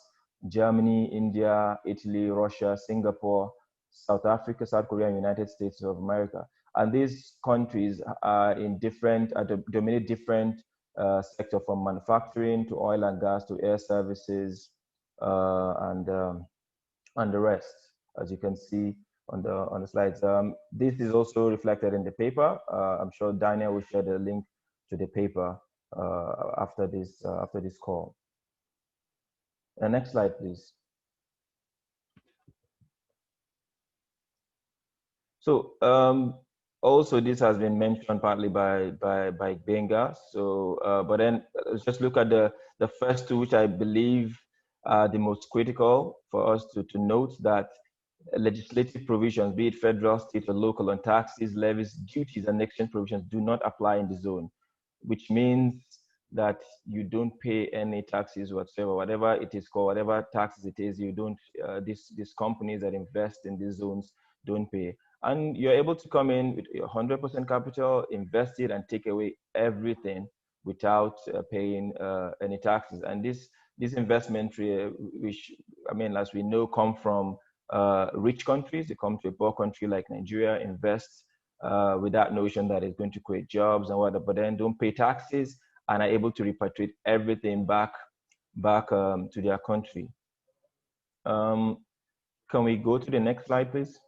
Germany, India, Italy, Russia, Singapore, South Africa, South Korea, and United States of America. And these countries are dominate different sectors, from manufacturing to oil and gas to air services and the rest, as you can see on the slides. This is also reflected in the paper. I'm sure Daniel will share the link to the paper after this call. Next slide, please. So also this has been mentioned partly by Gbenga. So but then let's just look at the first 2, which I believe are the most critical for us to note, that legislative provisions, be it federal, state, or local, on taxes, levies, duties, and exchange provisions do not apply in the zone, which means that you don't pay any taxes whatsoever, whatever it is called, whatever taxes it is, you don't, these companies that invest in these zones don't pay. And you're able to come in with 100% capital, invest it, and take away everything without paying any taxes. And this investment, which, I mean, as we know, come from rich countries. They come to a poor country like Nigeria, invest with that notion that it's going to create jobs and whatever, but then don't pay taxes and are able to repatriate everything back to their country. Can we go to the next slide, please?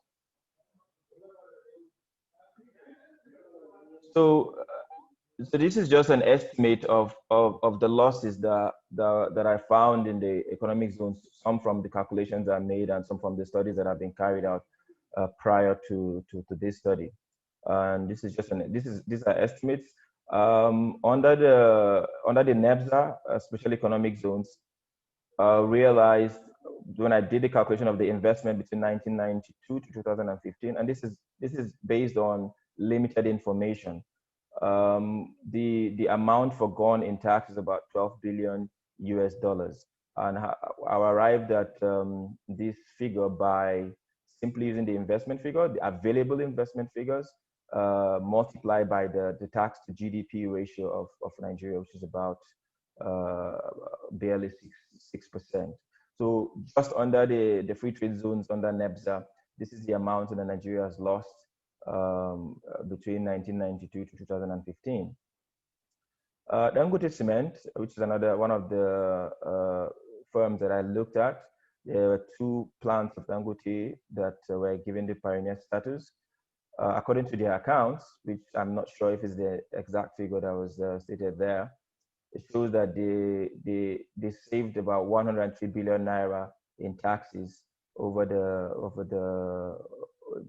So this is just an estimate of the losses that I found in the economic zones, some from the calculations I made and some from the studies that have been carried out prior to this study. And this is just these are estimates. Under the NEPSA, special economic zones, realized when I did the calculation of the investment between 1992 to 2015, and this is based on limited information. The amount forgone in tax is about $12 billion US, and I arrived at this figure by simply using the investment figure, the available investment figures, multiplied by the tax to GDP ratio of Nigeria, which is about barely 6%. So just under the free trade zones under NEPSA, this is the amount that Nigeria has lost between 1992 to 2015. Dangote Cement, which is another one of the firms that I looked at, there were 2 plants of Dangote that were given the pioneer status. According to their accounts, which I'm not sure if it's the exact figure that was stated there, it shows that they saved about 103 billion naira in taxes over the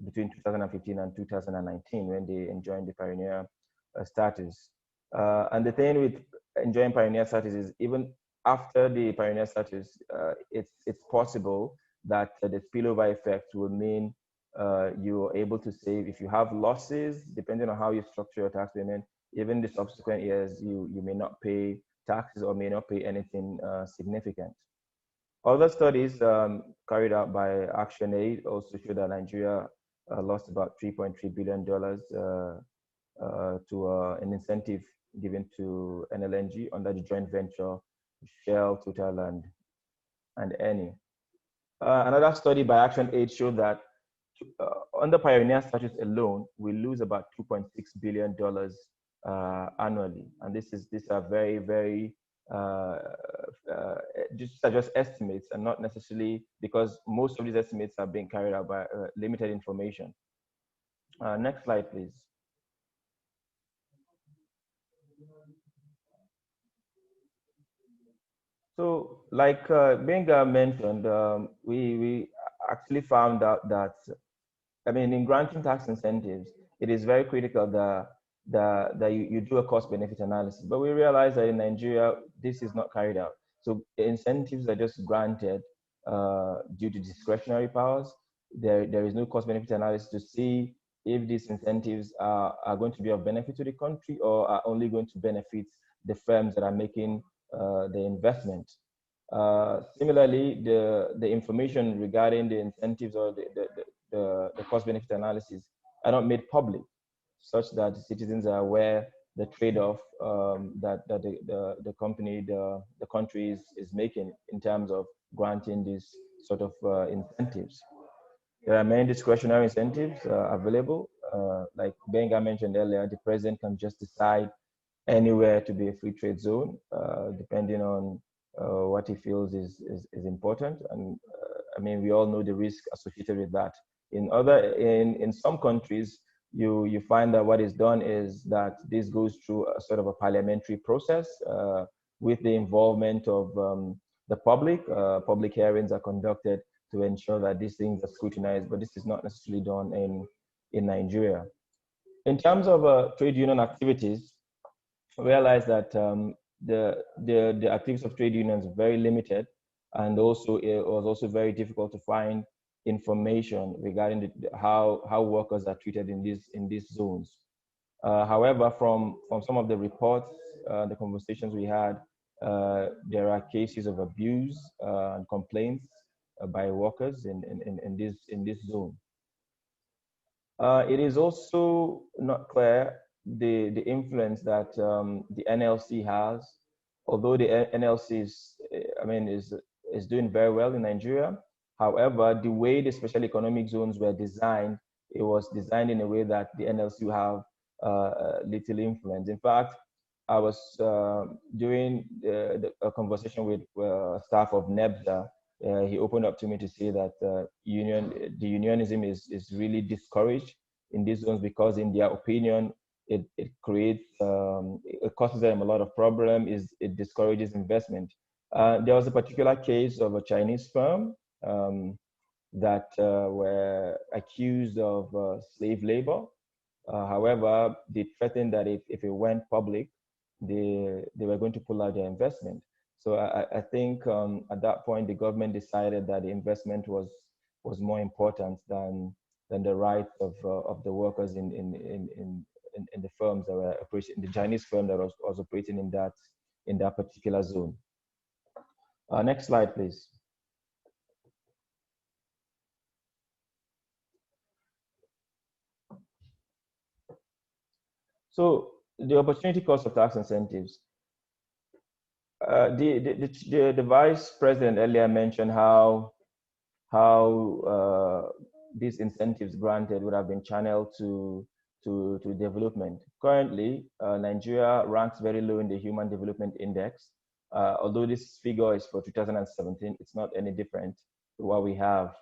between 2015 and 2019 when they enjoyed the pioneer status. And the thing with enjoying pioneer status is even after the pioneer status, it's possible that the spillover effect will mean you're able to save. If you have losses, depending on how you structure your tax payment, even the subsequent years, you may not pay taxes or may not pay anything significant. Other studies carried out by ActionAid also show that Nigeria lost about $3.3 billion to an incentive given to NLNG under the joint venture Shell, Total, and Eni. Another study by ActionAid showed that under pioneer status alone, we lose about $2.6 billion annually, and these are very, very just estimates and not necessarily, because most of these estimates are being carried out by limited information. Next slide, please. So, like Benga mentioned, we actually found out that, I mean, in granting tax incentives, it is very critical that you do a cost-benefit analysis. But we realize that in Nigeria, this is not carried out. So incentives are just granted due to discretionary powers. There is no cost-benefit analysis to see if these incentives are going to be of benefit to the country or are only going to benefit the firms that are making the investment. Similarly, the information regarding the incentives or the cost-benefit analysis are not made public, such that citizens are aware the trade-off that the company, the country is making in terms of granting these sort of incentives. There are many discretionary incentives available. Like Benga mentioned earlier, the president can just decide anywhere to be a free trade zone, depending on what he feels is important. And I mean, we all know the risk associated with that. In some countries, you find that what is done is that this goes through a sort of a parliamentary process with the involvement of the public. Public hearings are conducted to ensure that these things are scrutinized, but this is not necessarily done in Nigeria. In terms of trade union activities, realize that the activities of trade unions are very limited, and also it was also very difficult to find information regarding how workers are treated in these zones. However, from some of the reports, the conversations we had, there are cases of abuse and complaints by workers in this zone. It is also not clear the influence that the NLC has, although the NLC is doing very well in Nigeria. However, the way the special economic zones were designed, it was designed in a way that the NLC will have little influence. In fact, I was doing a conversation with staff of NEBSA. He opened up to me to say that the unionism is really discouraged in these zones because, in their opinion, it creates, it causes them a lot of problem. It discourages investment. There was a particular case of a Chinese firm that were accused of slave labor. However, they threatened that if it went public, they were going to pull out their investment. So I think at that point, the government decided that the investment was more important than the rights of the workers in the firms that were operating, the Chinese firm that was operating in that particular zone. Next slide, please. So the opportunity cost of tax incentives. The vice president earlier mentioned how these incentives granted would have been channeled to development. Currently, Nigeria ranks very low in the Human Development Index. Although this figure is for 2017, it's not any different to what we have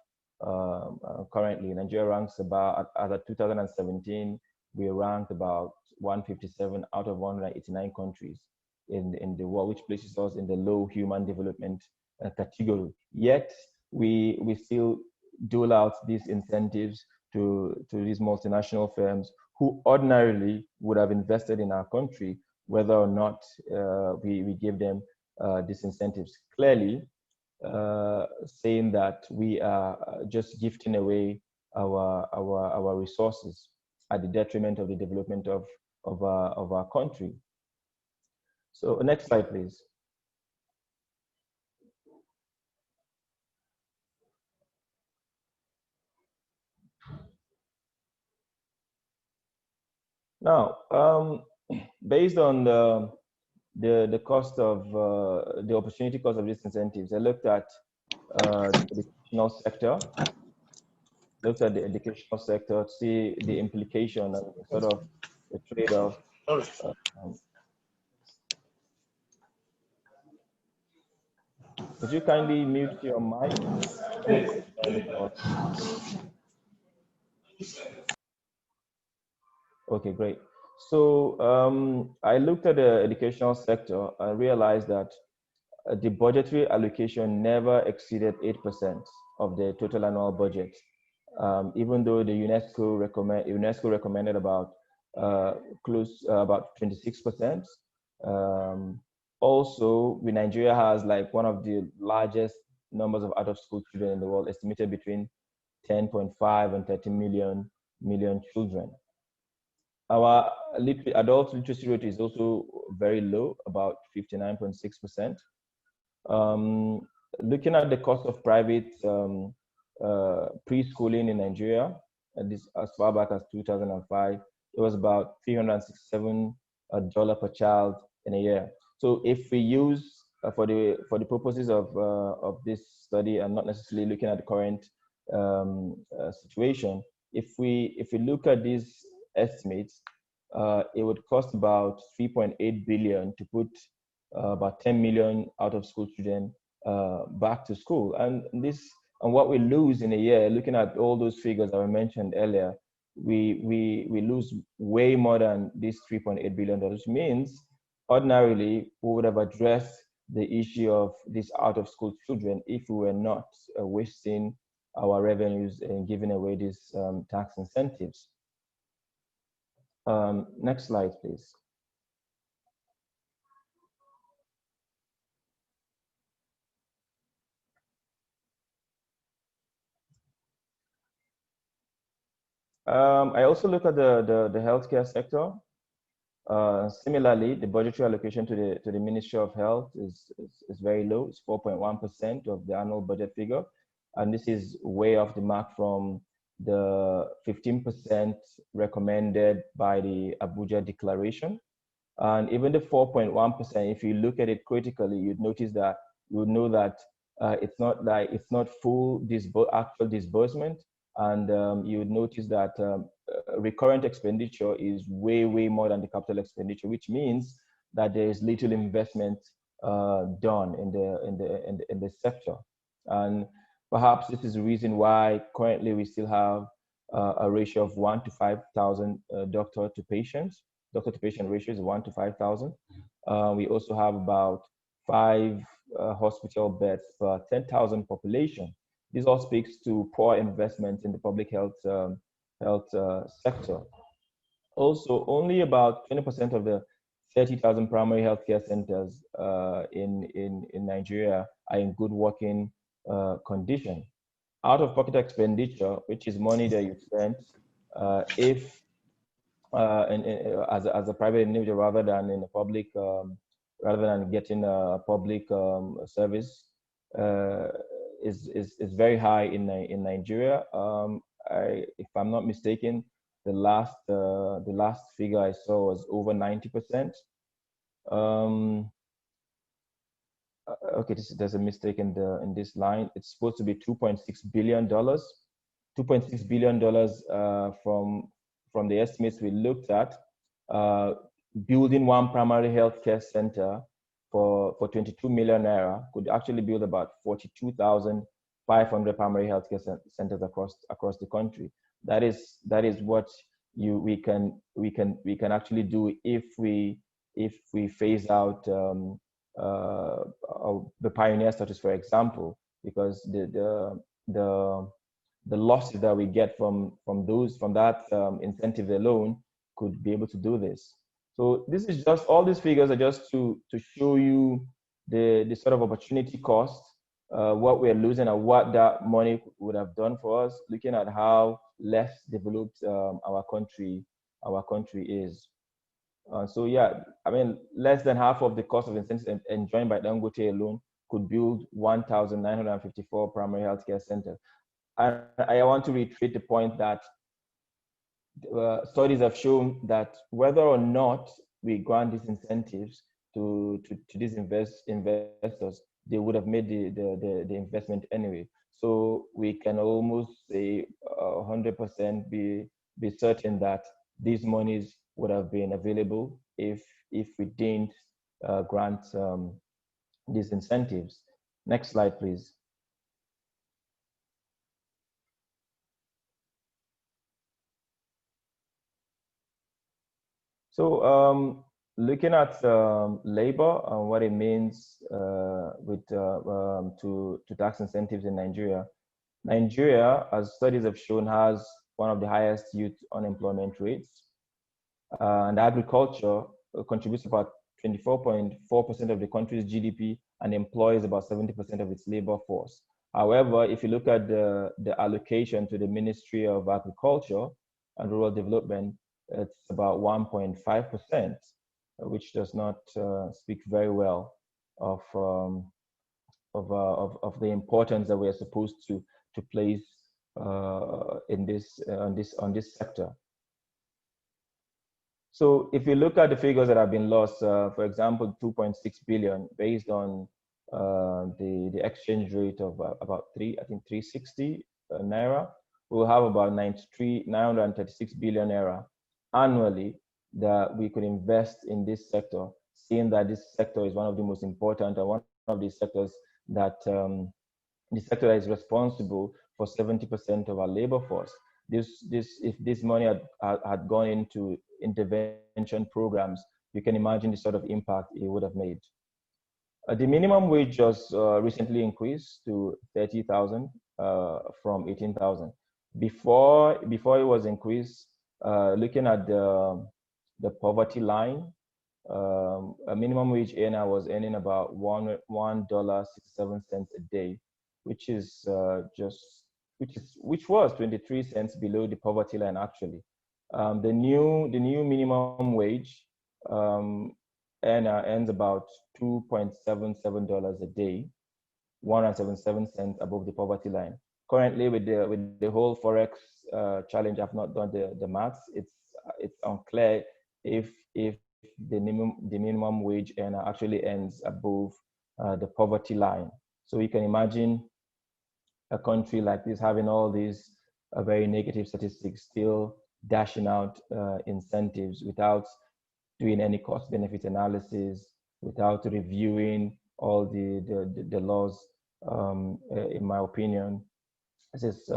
currently. Nigeria ranks about, as of 2017, we ranked about 157 out of 189 countries in the world, which places us in the low human development category. Yet we still dole out these incentives to these multinational firms who ordinarily would have invested in our country, whether or not we give them these incentives. Clearly, saying that we are just gifting away our resources at the detriment of the development of our country. So next slide, please. Now, based on the cost of the opportunity cost of these incentives, I looked at the educational sector. Looked at the educational sector to see the implication and sort of the trade-off. Could you kindly mute your mic? Okay, great. So I looked at the educational sector and realized that the budgetary allocation never exceeded 8% of the total annual budget, even though the UNESCO recommended about about 26%. Also, Nigeria has like one of the largest numbers of out-of-school children in the world, estimated between 10.5 and 30 million children. Our adult literacy rate is also very low, about 59.6%. Looking at the cost of private preschooling in Nigeria, and this as far back as 2005, it was about $367 per child in a year. So if we use for the purposes of this study and not necessarily looking at the current situation, if we look at these estimates, it would cost about 3.8 billion to put about 10 million out of school children back to school. And what we lose in a year, looking at all those figures that I mentioned earlier, we lose way more than this $3.8 billion, which means ordinarily we would have addressed the issue of these out of school children if we were not wasting our revenues and giving away these tax incentives. Next slide, please. I also look at the healthcare sector. Similarly, the budgetary allocation to the Ministry of Health is very low. It's 4.1% of the annual budget figure. And this is way off the mark from the 15% recommended by the Abuja Declaration. And even the 4.1%, if you look at it critically, you'd notice that you would know that it's not full actual disbursement. And you would notice that recurrent expenditure is way more than the capital expenditure, which means that there is little investment done in the sector. And perhaps this is the reason why currently we still have a ratio of 1 to 5,000 doctor to patient ratio is 1 to 5,000. We also have about 5 hospital beds per 10,000 population. This all speaks to poor investment in the public health sector. Also, only about 20% of the 30,000 primary healthcare centers in Nigeria are in good working condition. Out-of-pocket expenditure, which is money that you spend as a private individual rather than in a public, rather than getting a public service, is very high in Nigeria. If I'm not mistaken, the last figure I saw was over 90%. Okay, there's a mistake in this line. It's supposed to be $2.6 billion. $2.6 billion from the estimates we looked at. Building one primary healthcare center for 22 million naira could actually build about 42,500 primary healthcare centers across the country. That is what we can actually do if we phase out the pioneer status, for example, because the losses that we get from that incentive alone could be able to do this. So this is just, all these figures are just to show you the sort of opportunity cost, what we're losing and what that money would have done for us, looking at how less developed our country is. So yeah, I mean, less than half of the cost of incentives enjoined by Dangote alone could build 1,954 primary healthcare centers. And I want to reiterate the point that studies have shown that whether or not we grant these incentives to these investors, they would have made the investment anyway. So we can almost say 100% be certain that these monies would have been available if we didn't grant these incentives. Next slide, please. So looking at labor and what it means to tax incentives in Nigeria. Nigeria, as studies have shown, has one of the highest youth unemployment rates. And agriculture contributes about 24.4% of the country's GDP and employs about 70% of its labor force. However, if you look at the allocation to the Ministry of Agriculture and Rural Development, it's about 1.5%, which does not speak very well of the importance that we are supposed to place in on this sector. So if you look at the figures that have been lost, for example, 2.6 billion based on the exchange rate of about 360 naira, we'll have about 936 billion naira annually that we could invest in this sector, seeing that this sector is one of the most important and one of the sectors that the sector that is responsible for 70% of our labor force. If this money had gone into intervention programs, you can imagine the sort of impact it would have made. The minimum wage was recently increased to 30,000 from 18,000. Before it was increased, looking at the poverty line, a minimum wage earner was earning about $1.67 a day, which was 23 cents below the poverty line actually. The new minimum wage earner earns about $2.77 a day, 1.77 cents above the poverty line. Currently, with the whole forex challenge, I've not done the maths. It's unclear if the minimum wage earner actually earns above the poverty line. So you can imagine a country like this having all these very negative statistics, still dashing out incentives without doing any cost-benefit analysis, without reviewing all the laws. In my opinion, this is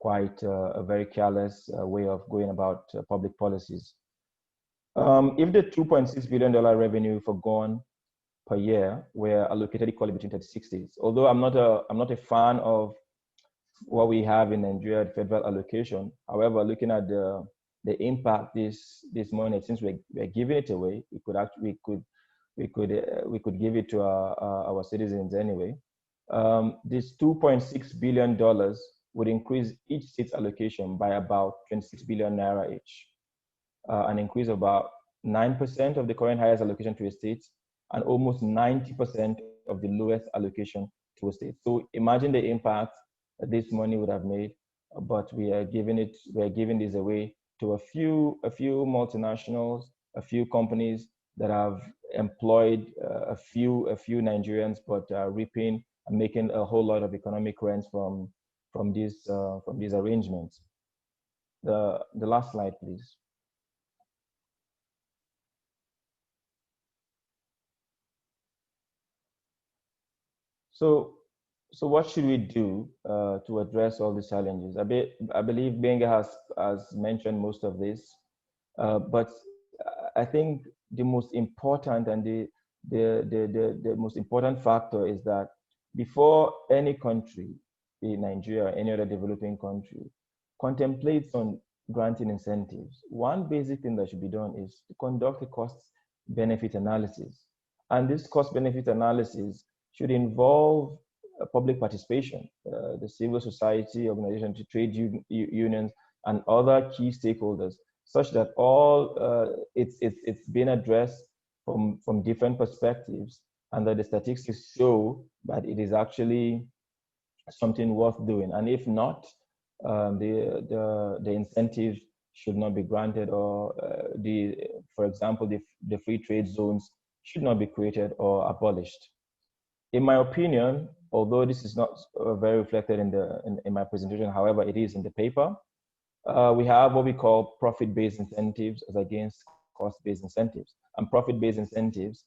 quite a very careless way of going about public policies. If the $2.6 billion revenue forgone per year were allocated equally between 36 states, although I'm not a fan of what we have in Nigeria, the federal allocation. However, looking at the impact this money, since we're giving it away, we could give it to our citizens anyway. This $2.6 billion would increase each state's allocation by about 26 billion naira each, an increase of about 9% of the current highest allocation to a state, and almost 90% of the lowest allocation to a state. So imagine the impact that this money would have made, but we are giving this away to a few multinationals, a few companies that have employed a few Nigerians, but are reaping and making a whole lot of economic rents from these arrangements. The last slide, please. So what should we do to address all these challenges? I believe Benga has mentioned most of this, but I think the most important and the most important factor is that before any country, in Nigeria or any other developing country, contemplates on granting incentives, one basic thing that should be done is to conduct a cost-benefit analysis. And this cost-benefit analysis should involve public participation, the civil society, organizations, trade unions, and other key stakeholders, such that all it's been addressed from different perspectives, and that the statistics show that it is actually something worth doing. And if not, the incentives should not be granted, or for example, the free trade zones should not be created or abolished. In my opinion, although this is not very reflected in my presentation, however, it is in the paper, we have what we call profit-based incentives as against cost-based incentives. And profit-based incentives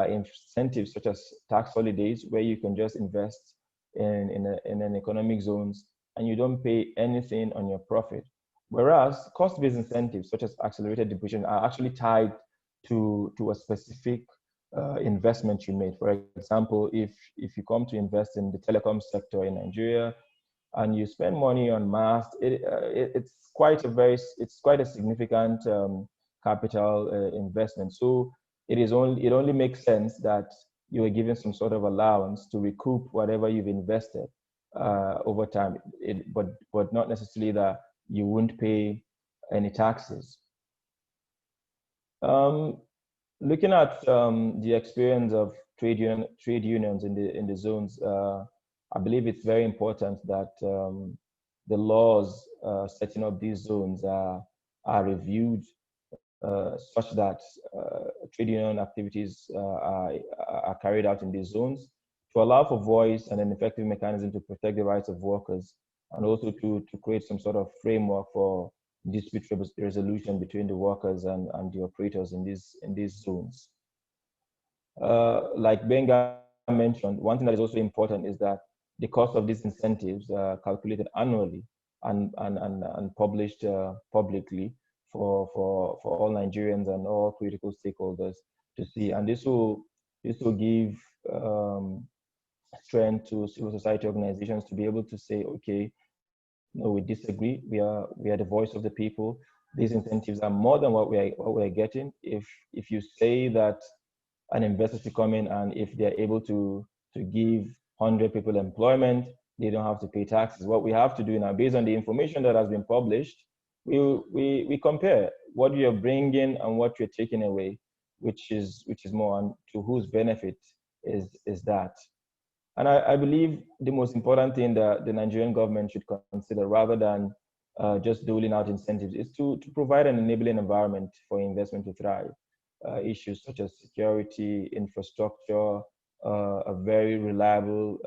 incentives such as tax holidays, where you can just invest in an economic zones and you don't pay anything on your profit. Whereas cost-based incentives such as accelerated depreciation are actually tied to a specific investment you made. For example, if you come to invest in the telecom sector in Nigeria and you spend money on mast, it's quite a significant capital investment. So it only makes sense that you are given some sort of allowance to recoup whatever you've invested over time, but not necessarily that you won't pay any taxes. Looking at the experience of trade unions in the zones, I believe it's very important that the laws setting up these zones are reviewed such that trade union activities are carried out in these zones to allow for voice and an effective mechanism to protect the rights of workers, and also to create some sort of framework for dispute resolution between the workers and the operators in these zones. Like Benga mentioned, one thing that is also important is that the cost of these incentives are calculated annually and published publicly for all Nigerians and all critical stakeholders to see. And this will give strength to civil society organizations to be able to say, okay, no, we disagree. We are the voice of the people. These incentives are more than what we're getting. If you say that an investor should come in and if they're able to give 100 people employment, they don't have to pay taxes. What we have to do now, based on the information that has been published, we compare what you're bringing and what you're taking away, which is more on to whose benefit is that. And I believe the most important thing that the Nigerian government should consider, rather than just doling out incentives, is to provide an enabling environment for investment to thrive. Issues such as security, infrastructure, a very reliable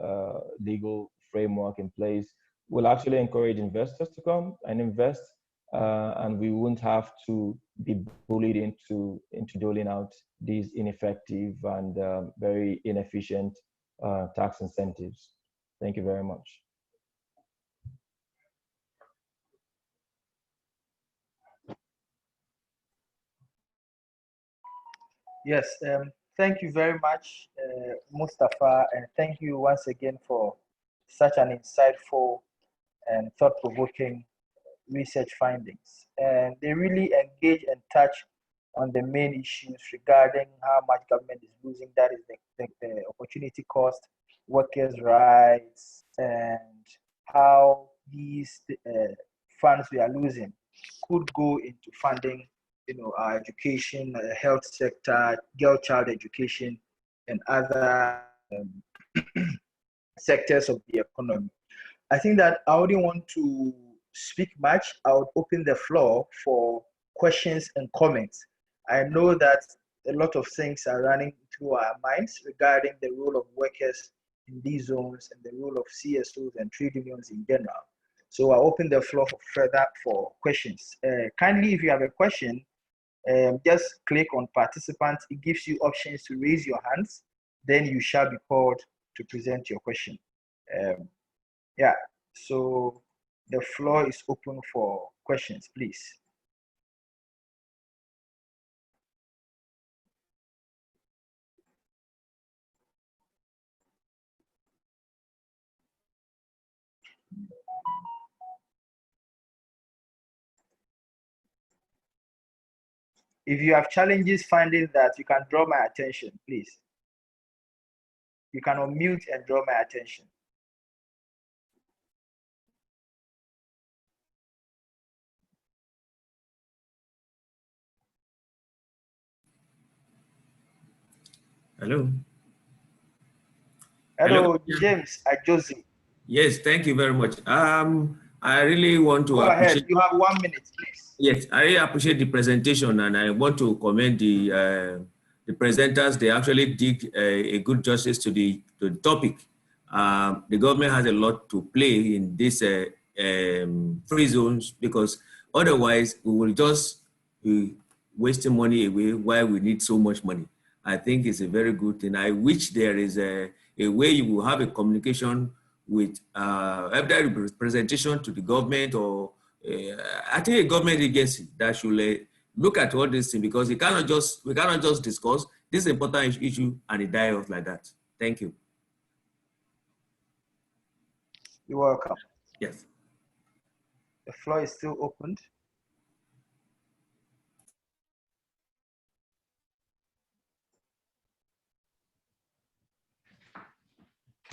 legal framework in place will actually encourage investors to come and invest, and we won't have to be bullied into doling out these ineffective and very inefficient tax incentives. Thank you very much. Yes, thank you very much, Mustafa, and thank you once again for such an insightful and thought-provoking research findings. And they really engage and touch on the main issues regarding how much government is losing, that is the opportunity cost, workers' rights, and how these funds we are losing could go into funding, our education, health sector, girl-child education, and other sectors of the economy. I think that I wouldn't want to speak much. I would open the floor for questions and comments. I know that a lot of things are running through our minds regarding the role of workers in these zones and the role of CSOs and trade unions in general. So I open the floor for questions. Kindly, if you have a question, just click on participants. It gives you options to raise your hands. Then you shall be called to present your question. Yeah, so the floor is open for questions, please. If you have challenges finding that, you can draw my attention, please. You can unmute and draw my attention. Hello. Hello, James Ajosi. Yes, thank you very much. I really want to go ahead. You have 1 minute, please. Yes, I really appreciate the presentation, and I want to commend the presenters. They actually did a good justice to the topic. The government has a lot to play in these free zones, because otherwise we will just be wasting money away while we need so much money. I think it's a very good thing. I wish there is a way you will have a communication with either representation to the government or I think a government agency that should look at all these things, because we cannot just discuss this important issue and it die off like that. Thank you. You're welcome. Yes. The floor is still opened.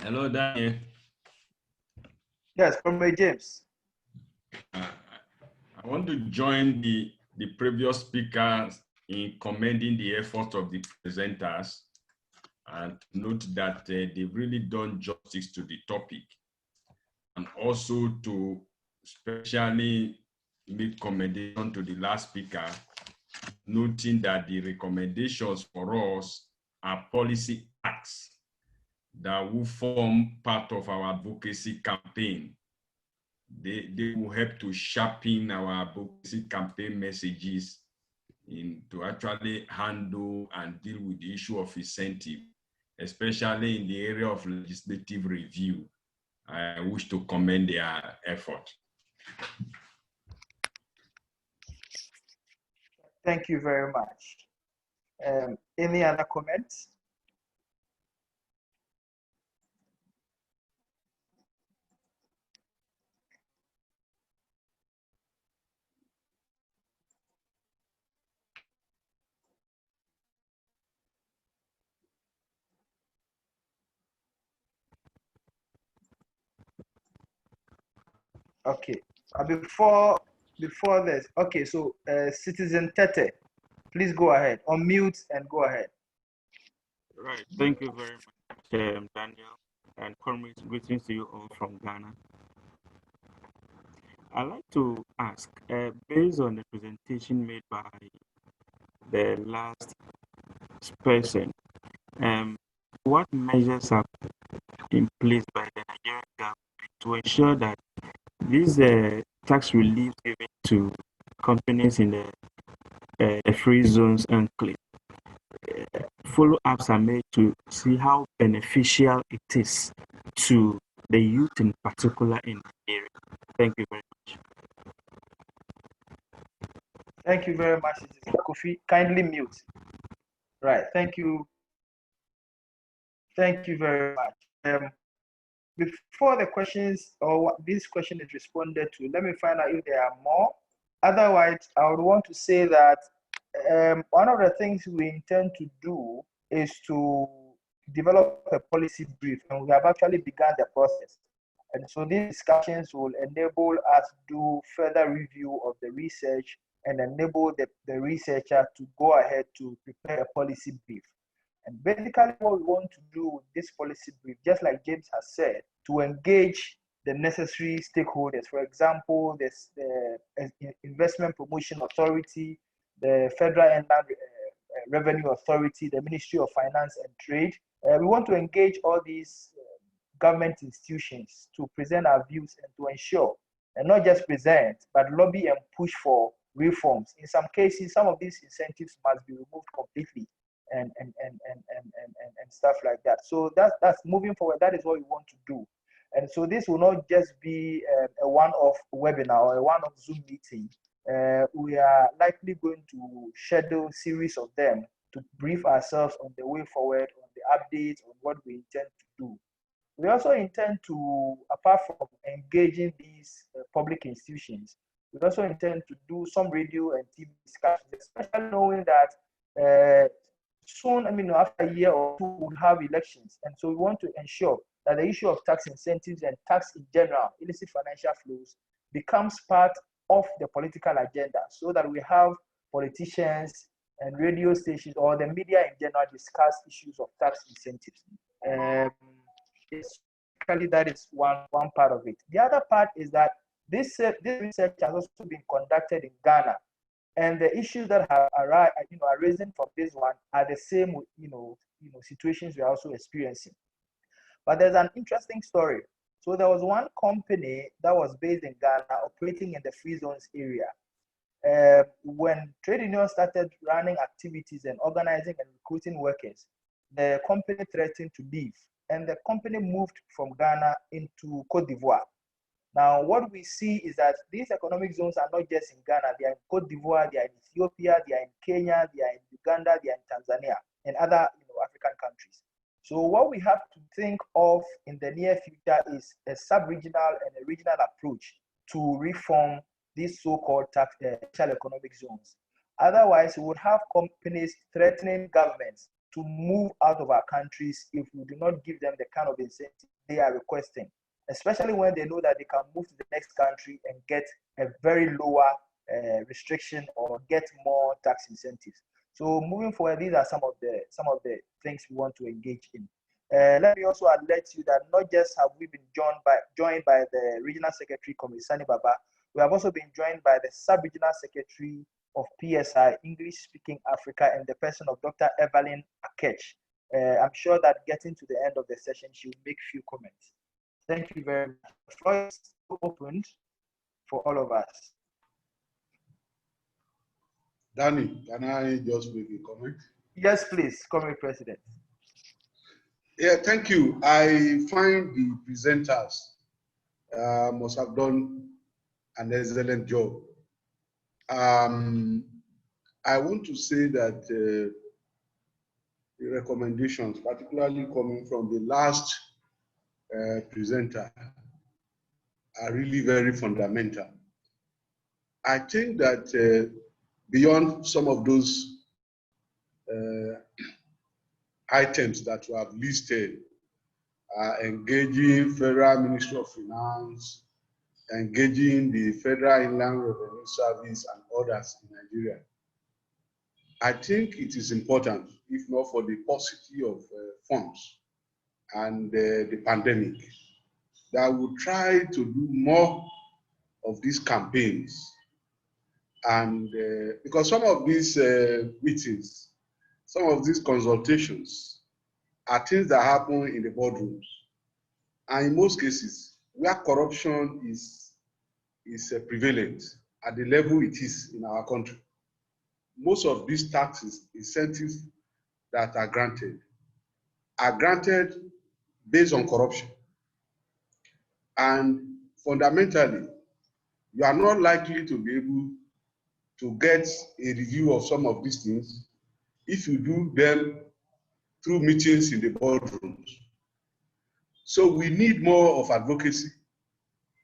Hello, Daniel. Yes, Comrade James. I want to join the previous speakers in commending the efforts of the presenters and note that they've really done justice to the topic, and also to especially make commendation to the last speaker, noting that the recommendations for us are policy acts that will form part of our advocacy campaign. They will help to sharpen our advocacy campaign messages to actually handle and deal with the issue of incentive, especially in the area of legislative review. I wish to commend their effort. Thank you very much. Any other comments? Okay. Before this, okay. So, Citizen Tete, please go ahead. Unmute and go ahead. Right. Thank you very much, Daniel, and comrades. Greetings to you all from Ghana. I'd like to ask, based on the presentation made by the last person, what measures are in place by the Nigerian government to ensure that these tax relief given to companies in the free zones and clean follow-ups are made to see how beneficial it is to the youth in particular in Nigeria? Thank you very much. Thank you very much, Citizen Kofi. Kindly mute. Right. Thank you. Thank you very much. Before the questions or this question is responded to, let me find out if there are more. Otherwise, I would want to say that one of the things we intend to do is to develop a policy brief, and we have actually begun the process. And so these discussions will enable us to do further review of the research and enable the researcher to go ahead to prepare a policy brief. And basically what we want to do with this policy brief, just like James has said, to engage the necessary stakeholders. For example, this Investment Promotion Authority, the Federal Inland Revenue Authority, the Ministry of Finance and Trade. We want to engage all these government institutions to present our views and to ensure, and not just present, but lobby and push for reforms. In some cases, some of these incentives must be removed completely and stuff like that. So that's moving forward. That is what we want to do. And so this will not just be a one-off webinar or a one-off Zoom meeting. We are likely going to schedule a series of them to brief ourselves on the way forward, on the updates, on what we intend to do. We also intend to, apart from engaging these public institutions, we also intend to do some radio and TV discussions, especially knowing that soon, after a year or two, we'll have elections. And so we want to ensure that the issue of tax incentives and tax in general, illicit financial flows, becomes part of the political agenda, so that we have politicians and radio stations or the media in general discuss issues of tax incentives. Basically, that is one part of it. The other part is that this research has also been conducted in Ghana, and the issues that have arisen from this one are the same, situations we are also experiencing. But there's an interesting story. So there was one company that was based in Ghana operating in the free zones area. when trade unions started running activities and organizing and recruiting workers, the company threatened to leave, and the company moved from Ghana into Cote d'Ivoire. Now, what we see is that these economic zones are not just in Ghana, they are in Cote d'Ivoire, they are in Ethiopia, they are in Kenya, they are in Uganda, they are in Tanzania, and other African countries. So what we have to think of in the near future is a sub-regional and a regional approach to reform these so-called special economic zones. Otherwise, we would have companies threatening governments to move out of our countries if we do not give them the kind of incentive they are requesting, especially when they know that they can move to the next country and get a very lower restriction or get more tax incentives. So moving forward, these are some of the things we want to engage in. Let me also alert you that not just have we been joined by the Regional Secretary, Comrade Sani Baba, we have also been joined by the Sub-Regional Secretary of PSI, English-Speaking Africa, and the person of Dr. Evelyn Akech. I'm sure that getting to the end of the session, she will make few comments. Thank you very much. The floor is opened for all of us. Danny, can I just make a comment? Yes, please, Comrade President. Yeah, thank you. I find the presenters must have done an excellent job. I want to say that the recommendations, particularly coming from the last presenter, are really very fundamental. I think that beyond some of those items that you have listed, engaging Federal Ministry of Finance, engaging the Federal Inland Revenue Service and others in Nigeria, I think it is important, if not for the paucity of funds and the pandemic, that we try to do more of these campaigns. And because some of these meetings, some of these consultations are things that happen in the boardrooms. And in most cases, where corruption is prevalent at the level it is in our country, most of these taxes, incentives that are granted based on corruption. And fundamentally, you are not likely to be able to get a review of some of these things if you do them through meetings in the boardrooms. So we need more of advocacy.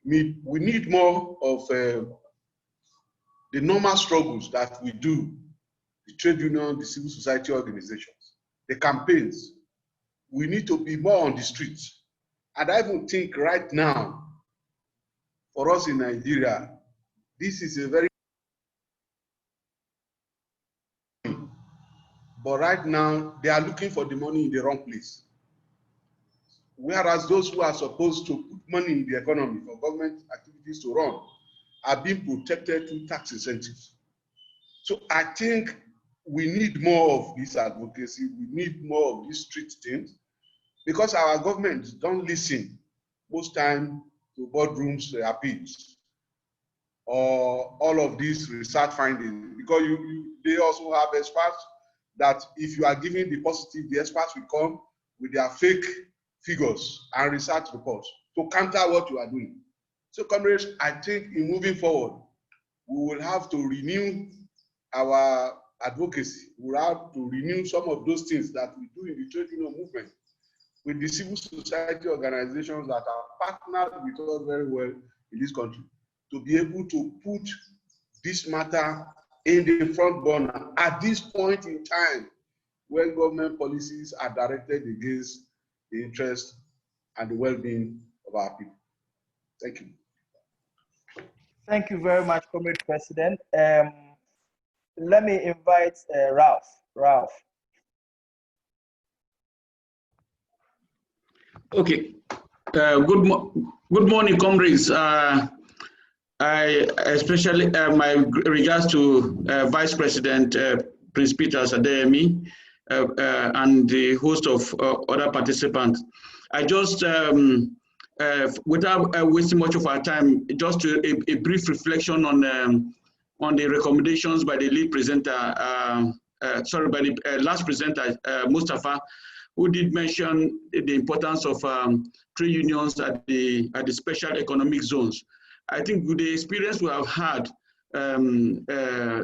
We need more of the normal struggles that we do, the trade union, the civil society organizations, the campaigns. We need to be more on the streets. And I even think right now, for us in Nigeria, this is a very, but right now, they are looking for the money in the wrong place. Whereas those who are supposed to put money in the economy for government activities to run are being protected through tax incentives. So I think we need more of this advocacy, we need more of these street things, because our governments don't listen most time to boardrooms appeals or all of these research findings, because they also have experts that if you are giving the positive, the experts will come with their fake figures and research reports to counter what you are doing. So comrades, I think in moving forward, we will have to renew our advocacy. We will have to renew some of those things that we do in the trade union movement with the civil society organizations that are partnered with us very well in this country, to be able to put this matter in the front burner at this point in time when government policies are directed against the interest and the well-being of our people. Thank you. Thank you very much, Comrade President. Let me invite Ralph. Ralph. Okay. Good morning, comrades. I especially my regards to Vice President Prince Peters Adeyemi and the host of other participants. I just, without wasting much of our time, just a brief reflection on on the recommendations by the lead presenter, by the last presenter, Mustafa, who did mention the importance of trade unions at the special economic zones. I think with the experience we have had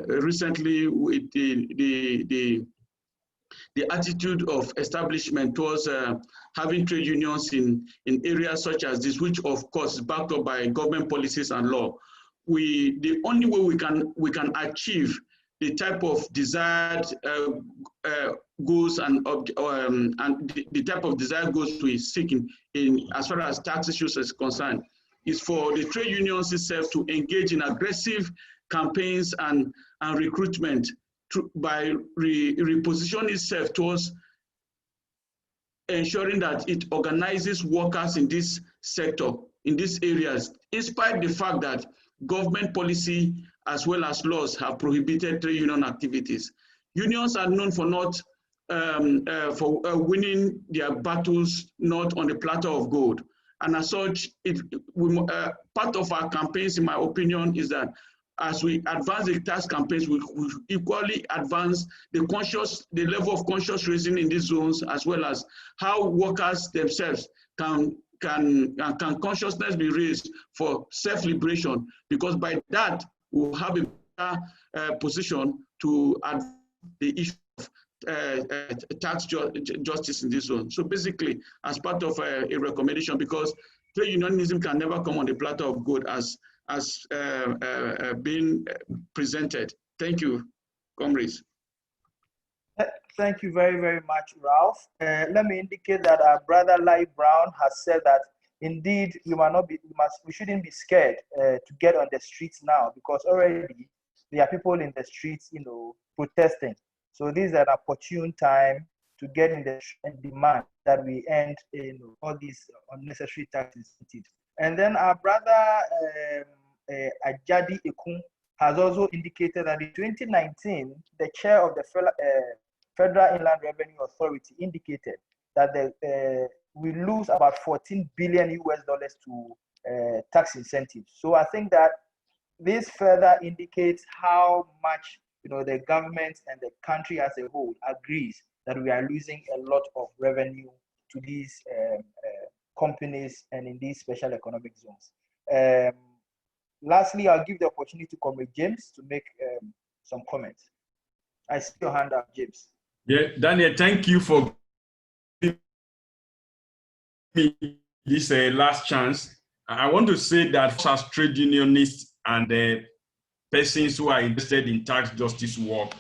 recently with the attitude of establishment towards having trade unions in areas such as this, which of course is backed up by government policies and law. The only way we can achieve the type of desired goals and the type of desired goals we seek in as far as tax issues is concerned is for the trade unions itself to engage in aggressive campaigns and recruitment by repositioning itself towards ensuring that it organizes workers in this sector, in these areas, despite the fact that government policy as well as laws have prohibited trade union activities. Unions are known for not winning their battles not on the platter of gold. And as such, part of our campaigns, in my opinion, is that as we advance the tax campaigns, we equally advance the level of conscious raising in these zones, as well as how workers themselves can consciousness be raised for self-liberation, because by that we'll have a better position to advance the issue of tax justice in this zone. So basically, as part of a recommendation, because trade unionism can never come on the platter of gold as being presented. Thank you, comrades. Thank you very, very much, Ralph. Let me indicate that our brother Lai Brown has said that indeed we shouldn't be scared to get on the streets now, because already there are people in the streets, protesting. So this is an opportune time to get in the demand that we end all these unnecessary tax incentives. And then our brother Ajadi Ekun has also indicated that in 2019, the chair of the Federal Inland Revenue Authority indicated that we lose about $14 billion to tax incentives. So I think that this further indicates how much the government and the country as a whole agrees that we are losing a lot of revenue to these companies and in these special economic zones. Lastly, I'll give the opportunity to Comrade James to make some comments. I see your hand up, James. Yeah, Daniel, thank you for giving me this last chance. I want to say that as trade unionists and persons who are interested in tax justice work,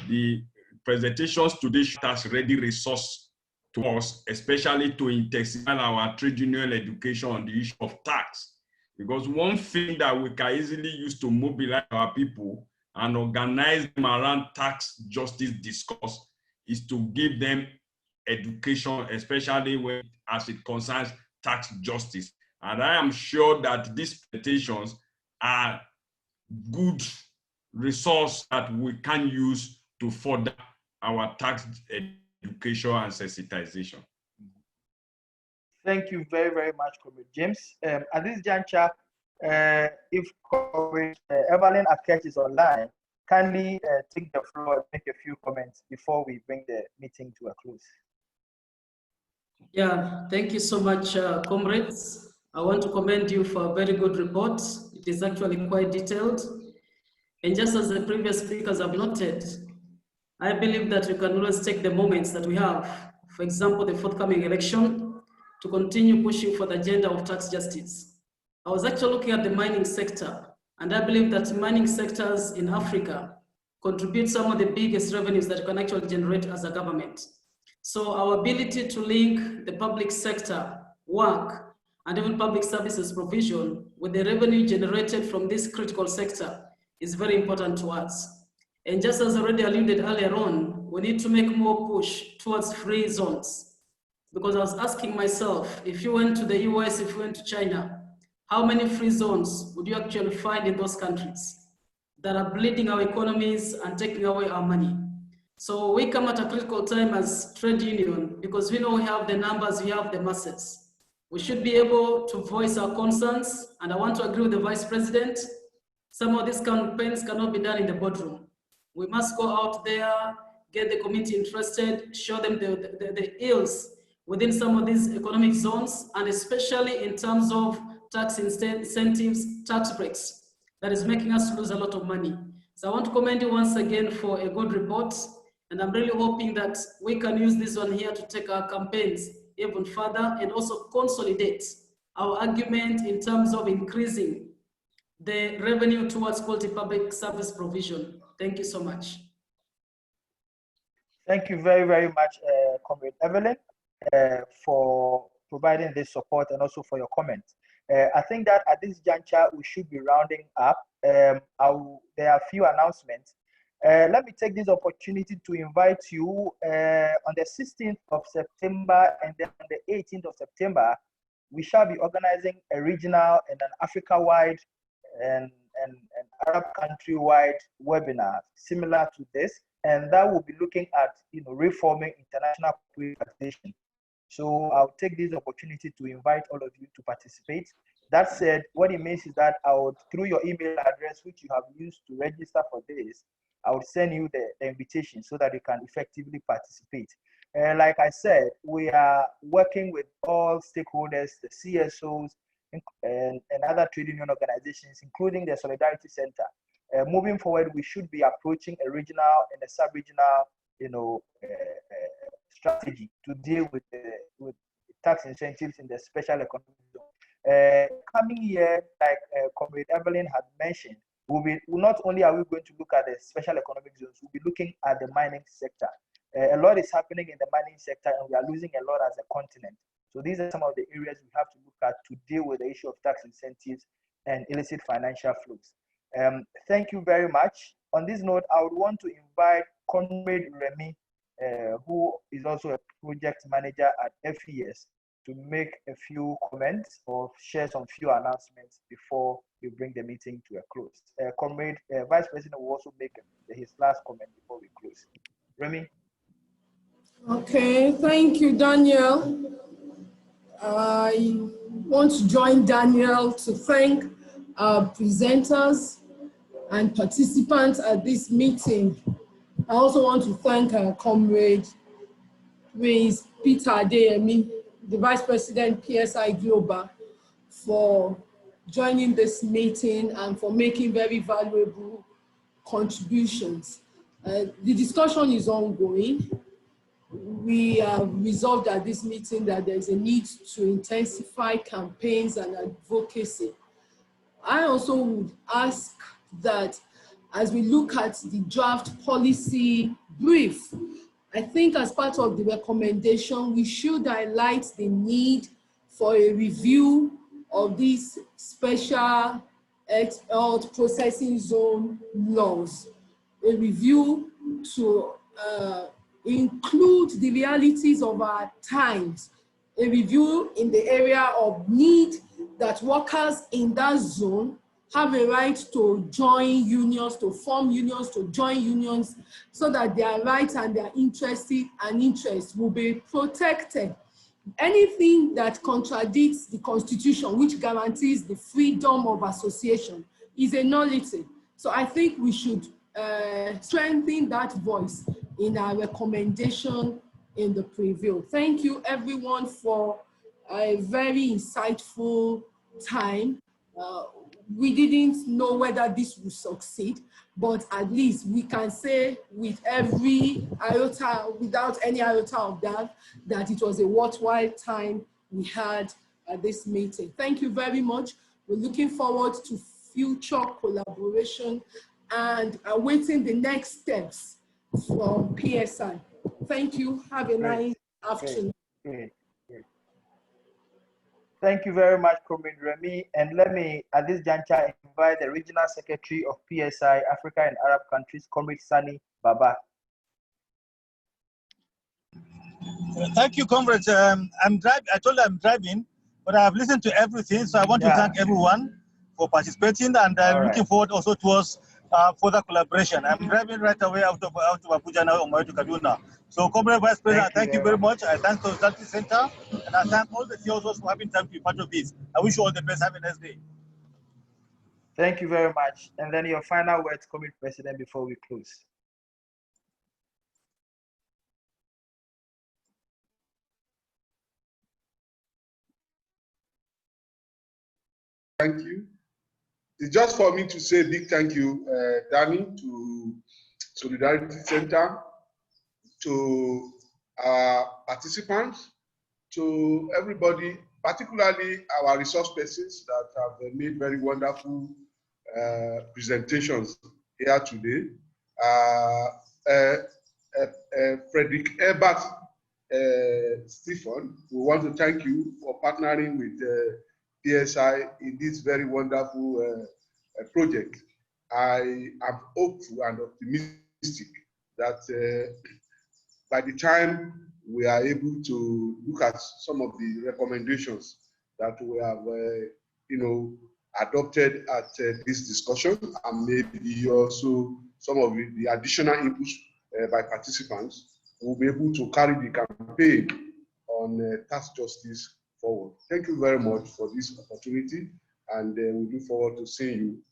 the presentations today has ready resource to us, especially to intensify our trade union education on the issue of tax. Because one thing that we can easily use to mobilize our people and organize them around tax justice discourse is to give them education, especially as it concerns tax justice. And I am sure that these presentations are good resource that we can use to further our tax education and sensitization. Thank you very, very much, Comrade James. At this juncture, if Comrade Evelyn Akech is online, kindly take the floor and make a few comments before we bring the meeting to a close. Yeah, thank you so much, comrades. I want to commend you for a very good report. It is actually quite detailed. And just as the previous speakers have noted, I believe that we can always take the moments that we have, for example, the forthcoming election, to continue pushing for the agenda of tax justice. I was actually looking at the mining sector, and I believe that mining sectors in Africa contribute some of the biggest revenues that you can actually generate as a government. So our ability to link the public sector work and even public services provision with the revenue generated from this critical sector is very important to us. And just as already alluded earlier on, we need to make more push towards free zones. Because I was asking myself, if you went to the US, if you went to China, how many free zones would you actually find in those countries that are bleeding our economies and taking away our money? So we come at a critical time as trade union because we know we have the numbers, we have the masses. We should be able to voice our concerns, and I want to agree with the Vice President. Some of these campaigns cannot be done in the boardroom. We must go out there, get the community interested, show them the ills within some of these economic zones, and especially in terms of tax incentives, tax breaks, that is making us lose a lot of money. So I want to commend you once again for a good report, and I'm really hoping that we can use this one here to take our campaigns even further and also consolidate our argument in terms of increasing the revenue towards quality public service provision. Thank you so much. Thank you very, very much, Comrade Evelyn, for providing this support and also for your comments. I think that at this juncture, we should be rounding up. There are a few announcements. Let me take this opportunity to invite you on the 16th of September and then on the 18th of September, we shall be organizing a regional and an Africa-wide and Arab country-wide webinar similar to this, and that will be looking at reforming international taxation. So I'll take this opportunity to invite all of you to participate. That said, what it means is that through your email address, which you have used to register for this, I will send you the invitation so that you can effectively participate. Like I said, we are working with all stakeholders, the CSOs, and other trade union organizations, including the Solidarity Center. Moving forward, we should be approaching a regional and a sub-regional, strategy to deal with tax incentives in the special economic zone. Coming year, like Comrade Evelyn had mentioned, not only are we going to look at the special economic zones, we'll be looking at the mining sector. A lot is happening in the mining sector, and we are losing a lot as a continent. So these are some of the areas we have to look at to deal with the issue of tax incentives and illicit financial flows. Thank you very much. On this note, I would want to invite Comrade Remy, who is also a project manager at FES, to make a few comments or share some few announcements before we bring the meeting to a close. Comrade Vice President will also make his last comment before we close. Remy. Okay, thank you, Daniel. I want to join Daniel to thank our presenters and participants at this meeting. I also want to thank our comrade, Prince Peter Adeyemi, the Vice President, PSI Global, for joining this meeting and for making very valuable contributions. The discussion is ongoing. We have resolved at this meeting that there's a need to intensify campaigns and advocacy. I also would ask that as we look at the draft policy brief, I think as part of the recommendation, we should highlight the need for a review of these special export processing zone laws, a review to include the realities of our times, a review in the area of need that workers in that zone have a right to join unions, to form unions, to join unions, so that their rights and their interests will be protected. Anything that contradicts the Constitution, which guarantees the freedom of association, is a nullity. So I think we should strengthen that voice in our recommendation in the preview. Thank you everyone for a very insightful time. We didn't know whether this would succeed, but at least we can say with every iota, without any iota of doubt, that it was a worthwhile time we had at this meeting. Thank you very much. We're looking forward to future collaboration and awaiting the next steps from PSI. Thank you. Have a nice afternoon. Great. Thank you very much, Comrade Remy. And let me, at this juncture, invite the Regional Secretary of PSI, Africa and Arab Countries, Comrade Sani Baba. Thank you, comrades. I told you I'm driving, but I have listened to everything. So I want to thank everyone for participating, and I'm looking forward also towards further collaboration. I'm driving right away out of Abuja now on my way to Kaduna. So, Comrade Vice President, thank you very much. I thank the Solidarity Center, and I thank all the CEOs for having time to be part of this. I wish you all the best. Have a nice day. Thank you very much. And then your final words, Comrade President, before we close. Thank you. It's just for me to say a big thank you, Danny, to Solidarity Center, to our participants, to everybody, particularly our resource persons that have made very wonderful presentations here today. Frederick Herbert Stephen, we want to thank you for partnering with PSI in this very wonderful project. I am hopeful and optimistic that by the time we are able to look at some of the recommendations that we have, adopted at this discussion, and maybe also some of the additional inputs by participants, we'll be able to carry the campaign on tax justice forward. Thank you very much for this opportunity, and we look forward to seeing you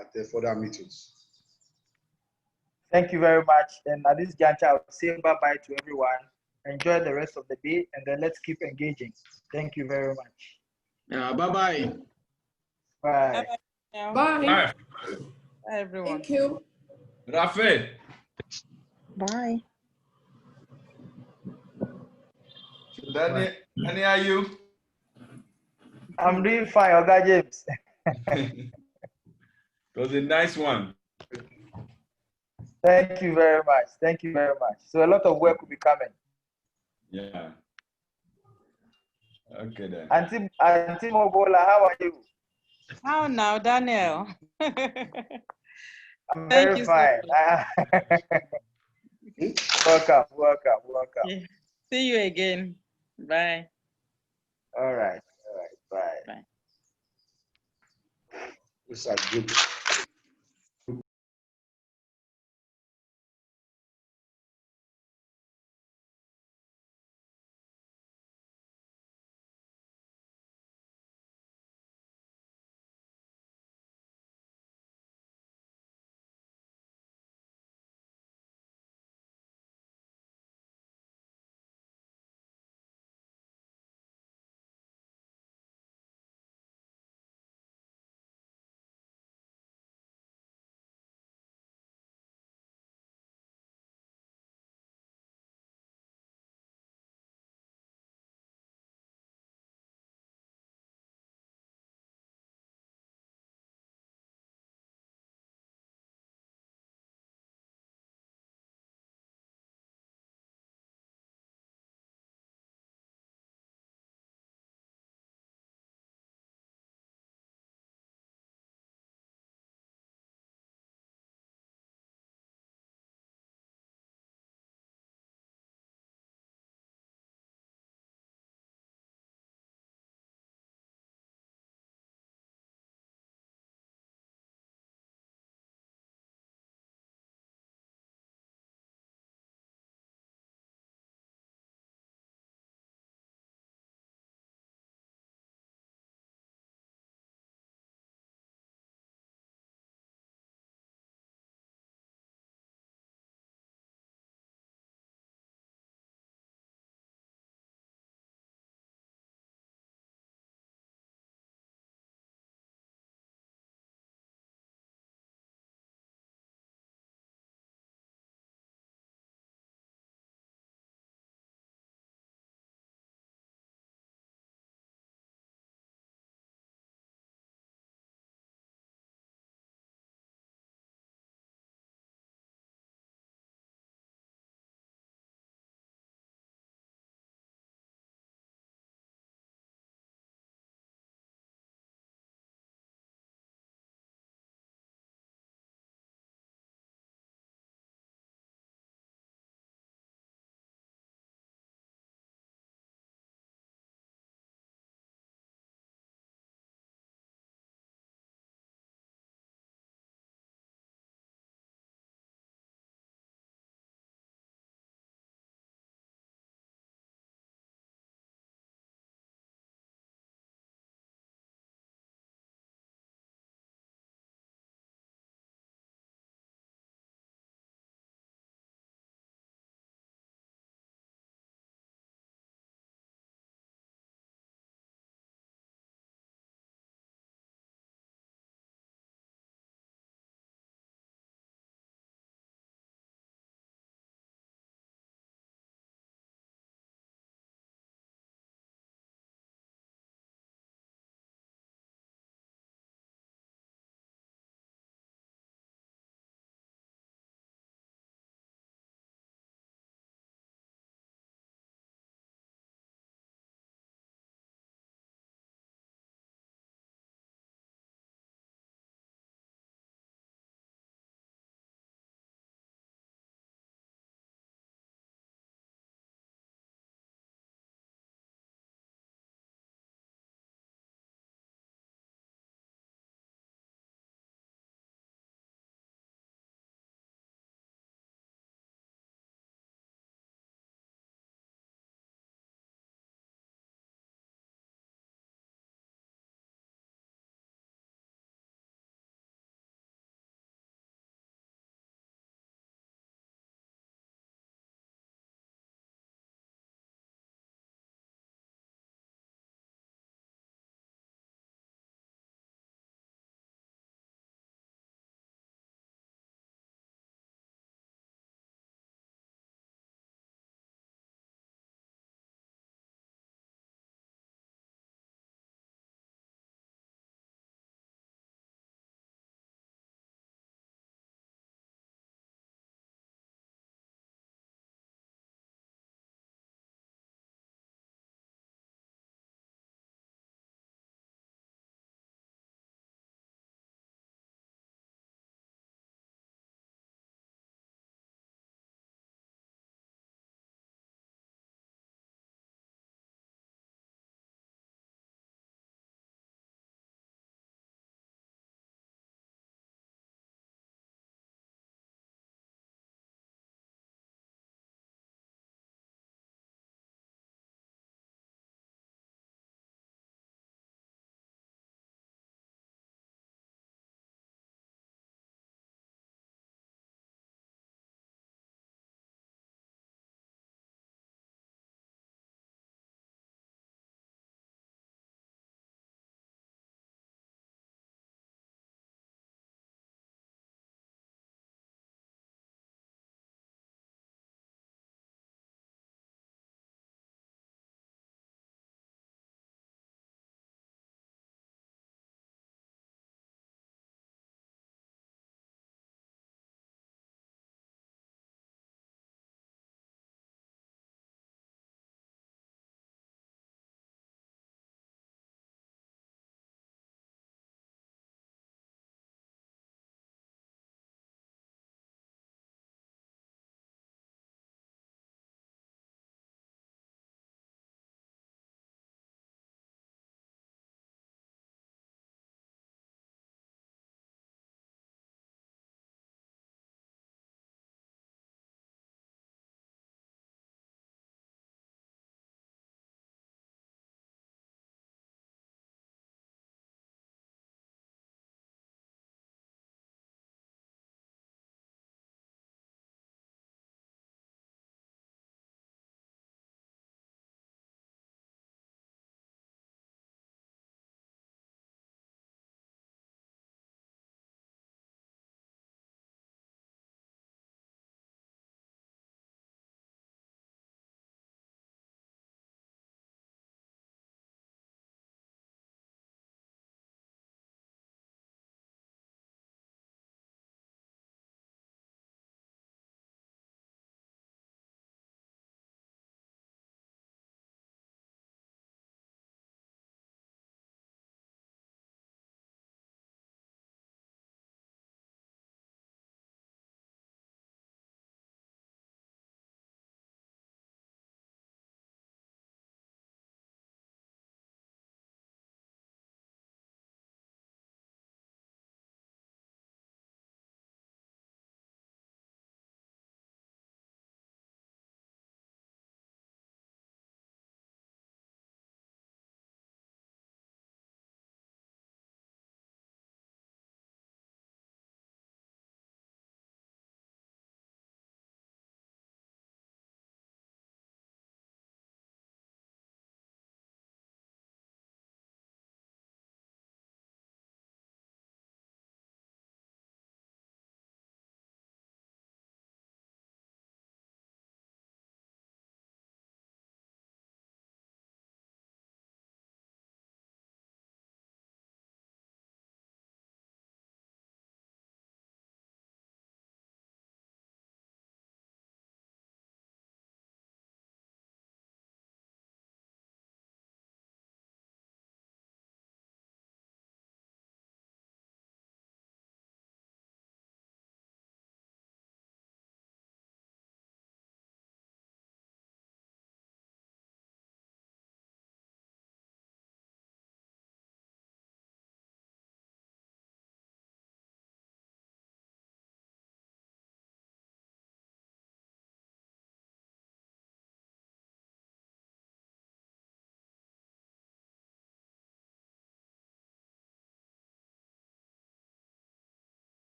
at the further meetings. Thank you very much. And at this juncture, I will say bye-bye to everyone. Enjoy the rest of the day, and then let's keep engaging. Thank you very much. Bye-bye. Bye. Bye. Bye. Bye, everyone. Thank you. Rafael. Bye. Danny, are you? I'm doing fine, Oga James. It was a nice one. Thank you very much. Thank you very much. So a lot of work will be coming. Yeah. Okay then. Auntie Mobola, how are you? How now, Daniel? I'm Thank very you fine. Welcome. Yeah. See you again. Bye. All right. Bye. Bye. It's a good.